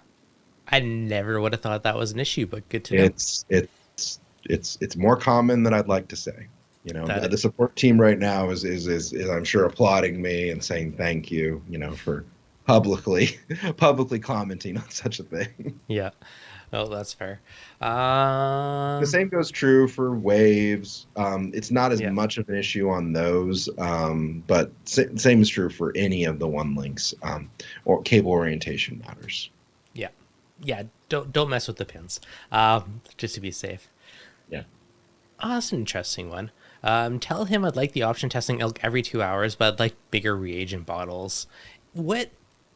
I never would have thought that was an issue, but good to know. It's more common than I'd like to say. That The support team right now is I'm sure applauding me and saying thank you, for publicly publicly commenting on such a thing. Yeah. Oh, that's fair. The same goes true for waves. It's not as Yeah. much of an issue on those, but same is true for any of the one links or cable orientation matters. Yeah. Yeah. Don't mess with the pins. Just to be safe. Yeah. Oh, that's an interesting one. Tell him I'd like the option testing elk every 2 hours, but I'd like bigger reagent bottles. What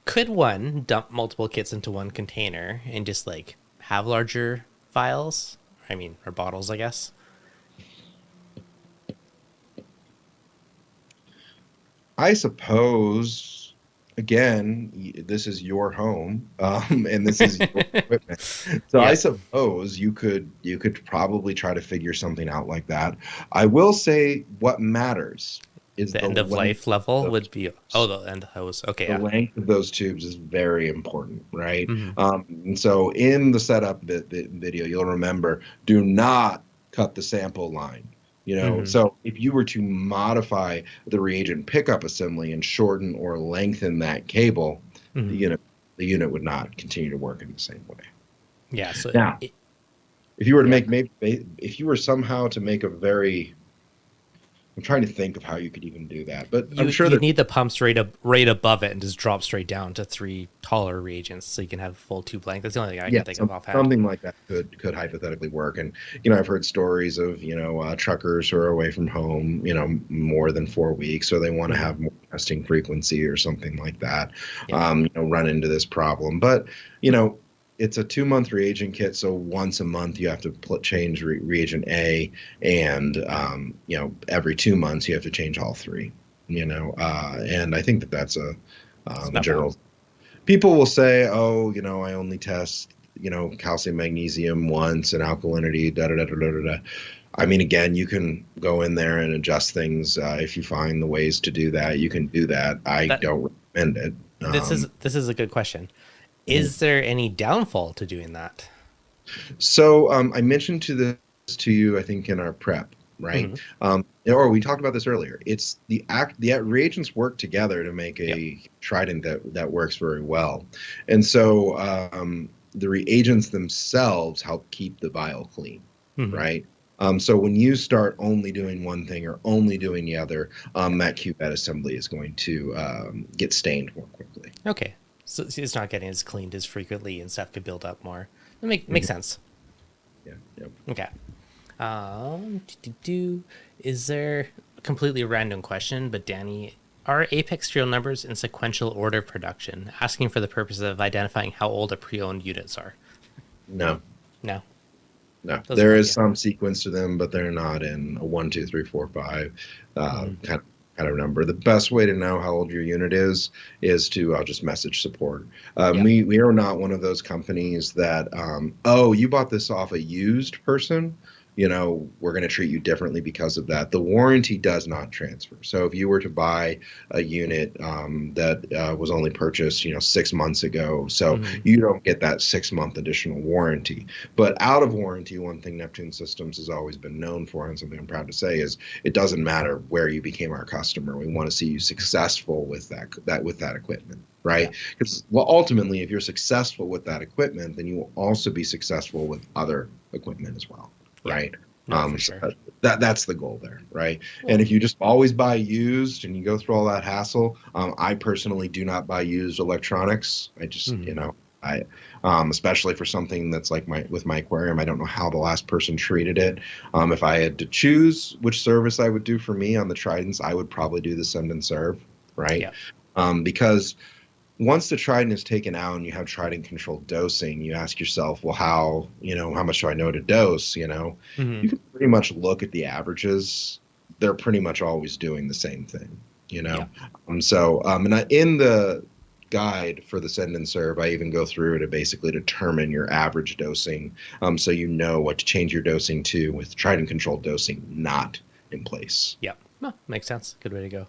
could one dump multiple kits into one container and just like have larger vials? I mean, or bottles, I guess. I suppose, again, this is your home, and this is your equipment. So I Yeah. suppose you could probably try to figure something out like that. I will say what matters is The the end of length life level of would be. Oh, the end of hose. Okay. the Yeah. length of those tubes is very important, right? Hmm. And so in the setup video, you'll remember, do not cut the sample line Hmm. So if you were to modify the reagent pickup assembly and shorten or lengthen that cable, the Hmm. unit the unit would not continue to work in the same way. Yeah. So Now, if you were to yeah. make maybe if you were somehow to make a very I'm trying to think of how you could even do that, but I'm sure You that need the pumps right above it and just drop straight down to three taller reagents so you can have full tube length. That's the only thing I yeah, can think of offhand. something like that could hypothetically work. And I've heard stories of truckers who are away from home, more than 4 weeks, so they want to Hmm. have more testing frequency or something like that. Yeah. Run into this problem, but you know. It's a 2 month reagent kit, so once a month you have to change reagent A, and every 2 months you have to change all three. And I think that that's It's a not bad. general. People will say, oh, I only test, calcium, magnesium once and alkalinity, da da da da da da. I mean, again, you can go in there and adjust things. If you find the ways to do that, you can do that. I That don't recommend it. this is a good question. Is there any downfall to doing that? So I mentioned to you, I think, in our prep, right? Hmm. Or we talked about this earlier. It's the reagents work together to make Yep. a trident that works very well, and so the reagents themselves help keep the vial clean, Hmm. right? So when you start only doing one thing or only doing the other, that cuvette assembly is going to get stained more quickly. Okay. So it's not getting as cleaned as frequently and stuff could build up more. That makes Mhm. sense. Yeah, yeah. Okay. Is there a completely random question, but Danny, are Apex serial numbers in sequential order production? Asking for the purpose of identifying how old a pre-owned units are. No, No, no, doesn't there work is yet. some sequence to them, but they're not in a one, two, three, four, five Mm-hmm. kind of number. The best way to know how old your unit is to just message support. Yeah. We are not one of those companies that oh, you bought this off a used person. We're going to treat you differently because of that. The warranty does not transfer. So if you were to buy a unit that was only purchased, 6 months ago, so Mm-hmm. you don't get that 6 month additional warranty. But out of warranty, one thing Neptune Systems has always been known for, and something I'm proud to say, is it doesn't matter where you became our customer. We want to see you successful with that equipment, Yeah. right? Because ultimately, if you're successful with that equipment, then you will also be successful with other equipment as well, Yeah. right? No, for So sure. that's the goal there, right? And Well, if you just always buy used and you go through all that hassle, I personally do not buy used electronics. I just, mm-hmm. I especially for something that's like my aquarium, I don't know how the last person treated it. If I had to choose which service I would do for me on the Tridents, I would probably do the send and serve, right? Yeah. Because once the Trident is taken out and you have Trident controlled dosing, you ask yourself, well, how much do I know to dose? Mm-hmm. You can pretty much look at the averages. They're pretty much always doing the same thing, you Yeah. know? In the guide for the send and serve, I even go through to basically determine your average dosing. So you know what to change your dosing to with Trident controlled dosing not in place. Yeah. Well, makes sense. Good way to go.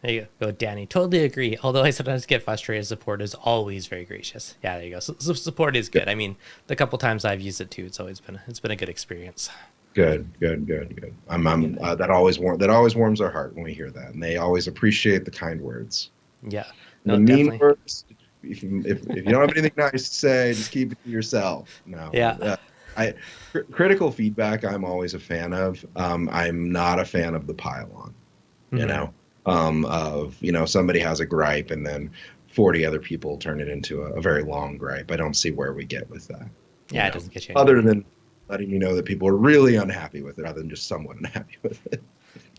There you go, Danny. Totally agree. Although I sometimes get frustrated, support is always very gracious. Yeah, there you go. So support is good. I mean, the couple times I've used it too, it's been a good experience. Good, good, good, good. Yeah, That always warms our heart when we hear that, and they always appreciate the kind words. yeah. And the No, mean definitely. words, if you don't have anything nice to say, just keep it to yourself. No, Yeah. I critical feedback. I'm always a fan of. I'm not a fan of the pile-on. You Hmm. know, of somebody has a gripe and then 40 other people turn it into a very long gripe. I don't see where we get with that. You Yeah, it know, doesn't get you other anywhere. than letting you know that people are really unhappy with it, rather than just somewhat unhappy with it.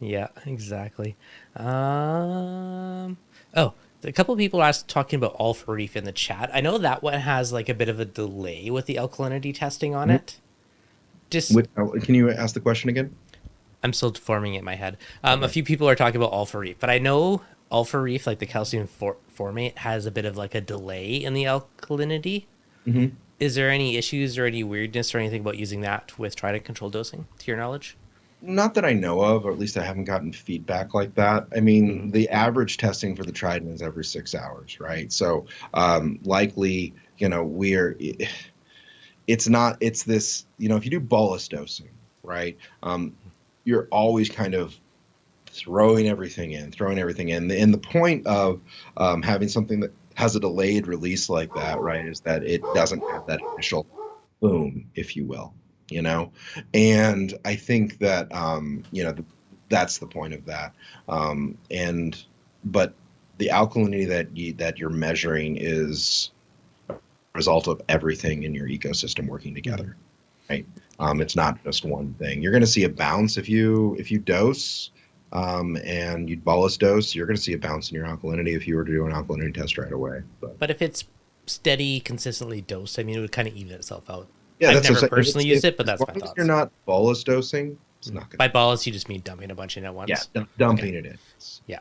Yeah, exactly. Um. Oh, a couple of people asked talking about Alpha Reef in the chat. I know that one has like a bit of a delay with the alkalinity testing on Mhm. it. Just Can you ask the question again? I'm still forming it in my head. A Okay. few people are talking about Alpha Reef, but I know Alpha Reef, like the calcium formate, has a bit of like a delay in the alkalinity. hmm Is there any issues or any weirdness or anything about using that with Trident control dosing, to your knowledge? Not that I know of, or at least I haven't gotten feedback like that. I Mm-hmm. mean, the average testing for the Trident is every 6 hours, right? So likely, it's not, it's this, if you do bolus dosing, right? you're always kind of throwing everything in. And the point of having something that has a delayed release like that, right, is that it doesn't have that initial boom, if you will, you know? And I think that, that's the point of that. But the alkalinity that you're measuring is a result of everything in your ecosystem working together, right? It's not just one thing. You're going to see a bounce if you dose, and you bolus dose. You're going to see a bounce in your alkalinity if you were to do an alkalinity test right away. But if it's steady, consistently dosed, I mean, it would kind of even itself out. Yeah, I've never personally used it, but that's my thoughts. As long as thoughts. you're not bolus dosing, it's not going to. By bolus, you just mean dumping a bunch in at once? Yeah, dumping it in. Yeah.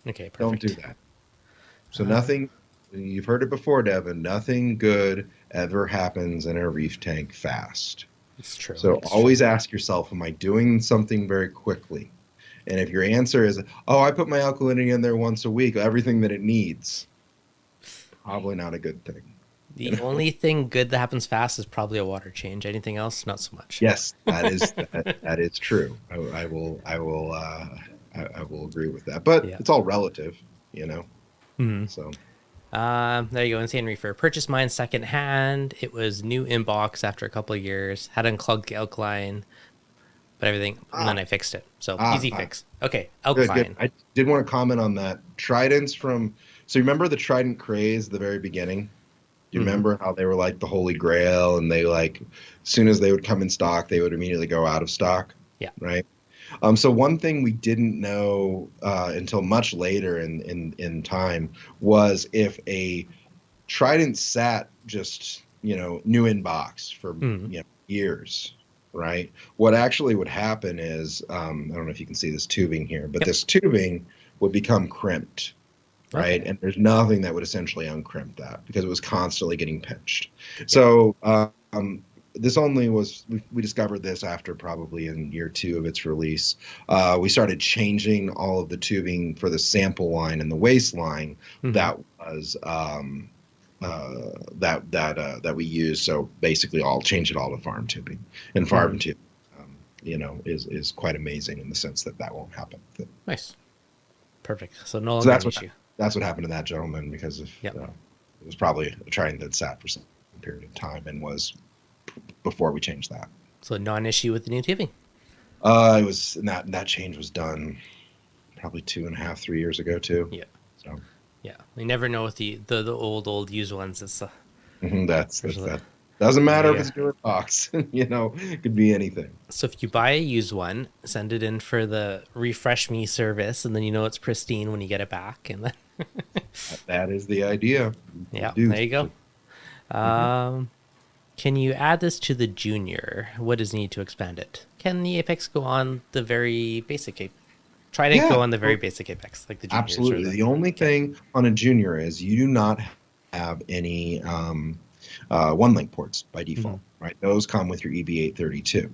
Okay, perfect. Don't do that. So nothing, you've heard it before, Devin, nothing good ever happens in a reef tank fast. It's true. So always ask yourself, am I doing something very quickly? And if your answer is, oh, I put my alkalinity in there once a week, everything that it needs, probably not a good thing. The only thing good that happens fast is probably a water change. Anything else, not so much. Yes, that is true. I will agree with that. But it's all relative, you know. Mm-hmm. So there you go. Insane Reefer. Purchased mine secondhand. It was new inbox after a couple of years. Had unclogged the alkaline, but everything, and then I fixed it. So easy fix. Okay, alkaline. Good. I did want to comment on that. Tridents from. So you remember the Trident craze at the very beginning? Do you remember how they were like the holy grail, and they like, as soon as they would come in stock, they would immediately go out of stock? Yeah. Right. So one thing we didn't know until much later in time was if a Trident sat just, new in box for years, right? What actually would happen is, I don't know if you can see this tubing here, but this tubing would become crimped. Right. Okay. And there's nothing that would essentially uncrimp that because it was constantly getting pinched. Yeah. So this only was, we discovered this after probably in year 2 of its release. We started changing all of the tubing for the sample line and the waistline that was that we used. So basically change it all to farm tubing. And farm tubing, is quite amazing in the sense that won't happen. Nice. Perfect. So no longer an issue. That's what happened to that gentleman because of it was probably a Trident that sat for some period of time and was before we changed that. So non-issue with the new tubing. It was that change was done probably 2.5, 3 years ago too. Yeah. So. Yeah, you never know with the old used ones. It's that doesn't matter if it's new or box. It could be anything. So if you buy a used one, send it in for the refresh me service, and then it's pristine when you get it back. And then that is the idea. Yeah, there you go. Can you add this to the Junior? What is needed to expand it? Can the Apex go on the very basic Trident go on the very basic Apex, like the Junior? Absolutely. The only thing on a Junior is you do not have any one-link ports by default, right? Those come with your EB832.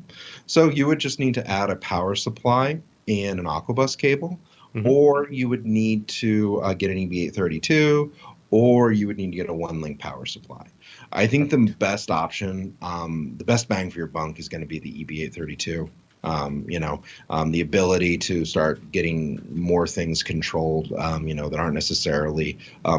So you would just need to add a power supply and an Aquabus cable, or you would need to get an EB832, or you would need to get a one-link power supply. I think the best option, the best bang for your buck is going to be the EB832. The ability to start getting more things controlled, that aren't necessarily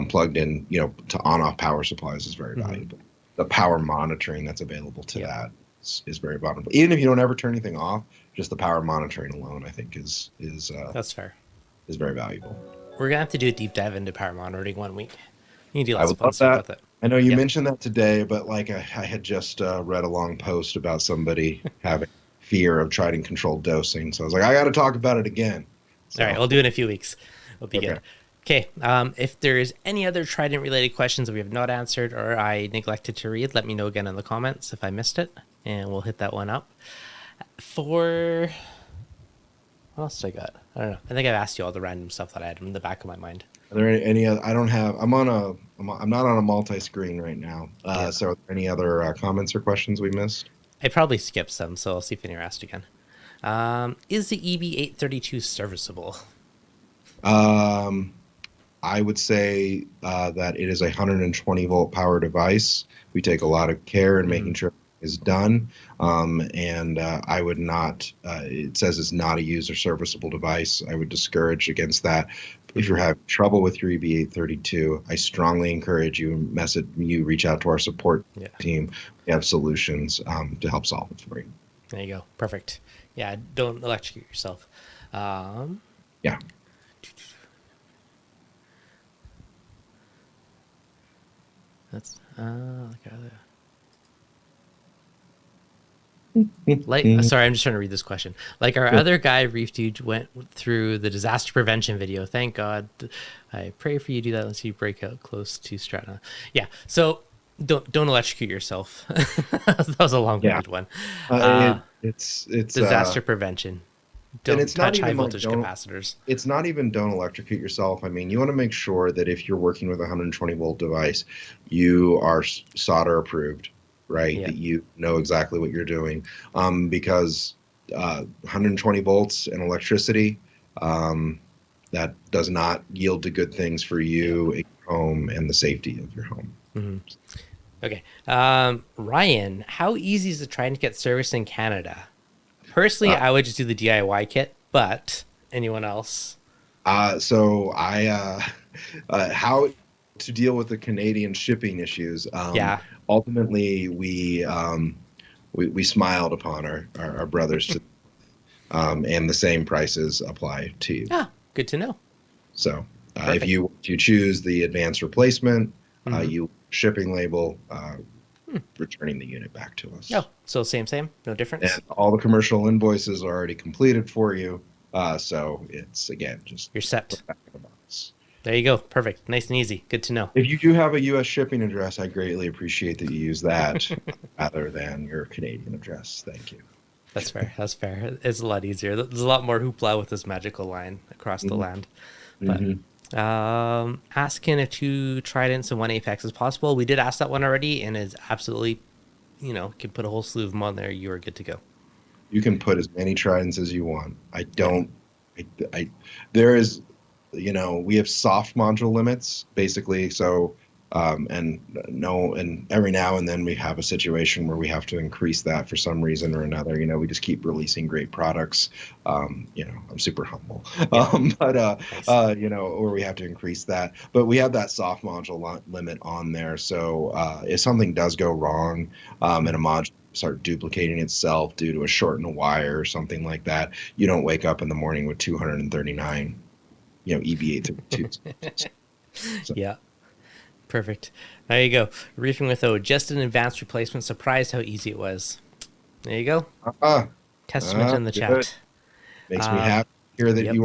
plugged in, to on-off power supplies is very valuable. The power monitoring that's available to that is very valuable. Even if you don't ever turn anything off, just the power monitoring alone, I think is that's fair. Is very valuable. We're gonna have to do a deep dive into power monitoring one week. You can do lots of fun stuff with it. I know you mentioned that today, but like I had just read a long post about somebody having fear of Trident controlled dosing, so I was like, I got to talk about it again. So. All right, we'll do it in a few weeks. It'll be good. Okay, if there's any other Trident related questions that we have not answered or I neglected to read, let me know again in the comments if I missed it, and we'll hit that one up. For what else did I got? I don't know. I think I've asked you all the random stuff that I had in the back of my mind. Are there any other? I'm not on a multi-screen right now. So are there any other comments or questions we missed? I probably skipped some, so I'll see if any are asked again. Is the EB832 serviceable? I would say that it is a 120 volt power device. We take a lot of care in making sure is done. And I would not, it says it's not a user serviceable device. I would discourage against that. If you're having trouble with your EB832, I strongly encourage you reach out to our support team. We have solutions to help solve it for you. There you go. Perfect. Yeah, don't electrocute yourself. Yeah. That's sorry, I'm just trying to read this question. Like our other guy, ReefDudes, went through the disaster prevention video. Thank God. I pray for you to do that unless you break out close to Strata. Yeah. So don't electrocute yourself. That was a long-winded one. It's disaster prevention. Don't touch high voltage capacitors. It's not even don't electrocute yourself. I mean, you want to make sure that if you're working with a 120 volt device, you are solder approved, right? Yeah. That you know exactly what you're doing, because 120 volts and electricity, that does not yield to good things for you, your home, and the safety of your home. Mm-hmm. Okay, Ryan, how easy is it trying to get service in Canada? Personally, I would just do the DIY kit, but anyone else? So how to deal with the Canadian shipping issues? Ultimately, we smiled upon our brothers, and the same prices apply to you. Ah, good to know. So if you choose the advanced replacement, you shipping label. Returning the unit back to us. Oh, so same, no difference. And all the commercial invoices are already completed for you. So it's, again, just you're set. Back in the box. There you go. Perfect. Nice and easy. Good to know. If you do have a U.S. shipping address, I greatly appreciate that you use that rather than your Canadian address. Thank you. That's fair. That's fair. It's a lot easier. There's a lot more hoopla with this magical line across the land. But asking if 2 Tridents and 1 Apex is possible. We did ask that one already, and is absolutely, can put a whole slew of them on there. You are good to go. You can put as many Tridents as you want. There is, we have soft module limits basically. So, and every now and then we have a situation where we have to increase that for some reason or another. We just keep releasing great products. I'm super humble, or we have to increase that. But we have that soft module limit on there. So if something does go wrong, and a module start duplicating itself due to a short in a wire or something like that, you don't wake up in the morning with 239, EB832. So. Yeah. Perfect. There you go. Reefing with O. Just an advanced replacement. Surprised how easy it was. There you go. Testament in the chat. Makes me happy to hear that you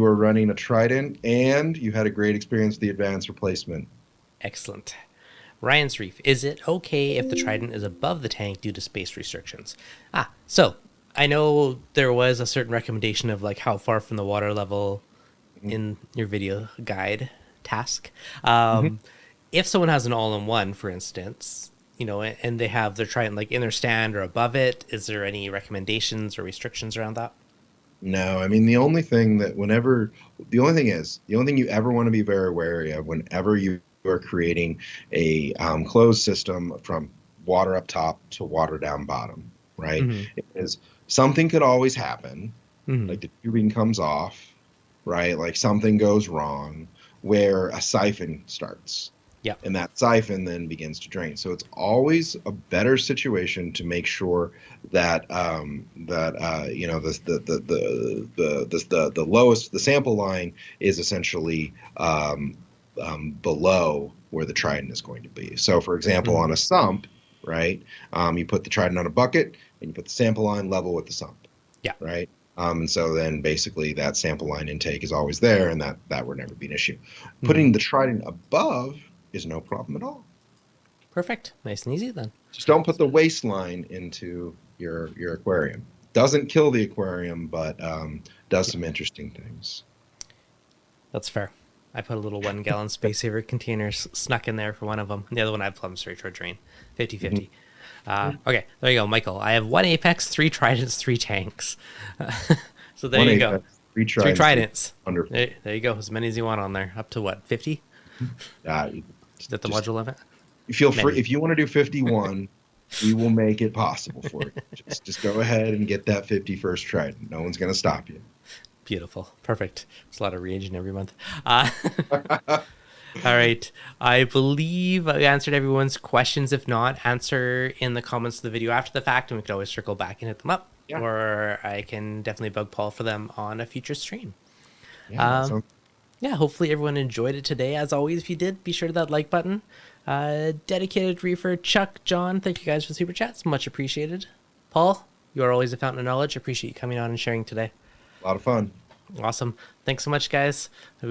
were running a Trident and you had a great experience with the advanced replacement. Excellent. Ryan's Reef. Is it okay if the Trident is above the tank due to space restrictions? So I know there was a certain recommendation of like how far from the water level in your video guide task. If someone has an all-in-one, for instance, and they have their Trident like in their stand or above it, is there any recommendations or restrictions around that? No, I mean, the only thing you ever want to be very wary of whenever you are creating a closed system from water up top to water down bottom, right? Is something could always happen, like the tubing comes off, right? Like something goes wrong, where a siphon starts. Yeah. And that siphon then begins to drain. So it's always a better situation to make sure that the lowest, the sample line is essentially below where the Trident is going to be. So for example, on a sump, right, you put the Trident on a bucket and you put the sample line level with the sump. Yeah. Right. And so then basically that sample line intake is always there, and that would never be an issue. Putting the Trident above is no problem at all. Perfect. Nice and easy then. Just don't put the waistline into your aquarium. Doesn't kill the aquarium, but does some interesting things. That's fair. I put a little 1 gallon Space Saver container snuck in there for one of them. The other one I plumbed straight toward drain. 50-50. Okay, there you go, Michael. I have 1 Apex, 3 Tridents, 3 tanks. So there you go. 3 Tridents. Wonderful. There you go. As many as you want on there. Up to what, 50? Is that the module limit? You feel free. If you want to do 51, We will make it possible for you. Just go ahead and get that 51st Trident. No one's going to stop you. Beautiful. Perfect. It's a lot of reagent every month. All right. I believe I answered everyone's questions. If not, answer in the comments of the video after the fact, and we could always circle back and hit them up. Yeah. Or I can definitely bug Paul for them on a future stream. Yeah, so Yeah, hopefully everyone enjoyed it today. As always, if you did, be sure to that like button. Dedicated Reefer, Chuck, John, thank you guys for the super chats. Much appreciated. Paul, you are always a fountain of knowledge. Appreciate you coming on and sharing today. a lot of fun. Awesome. Thanks so much, guys.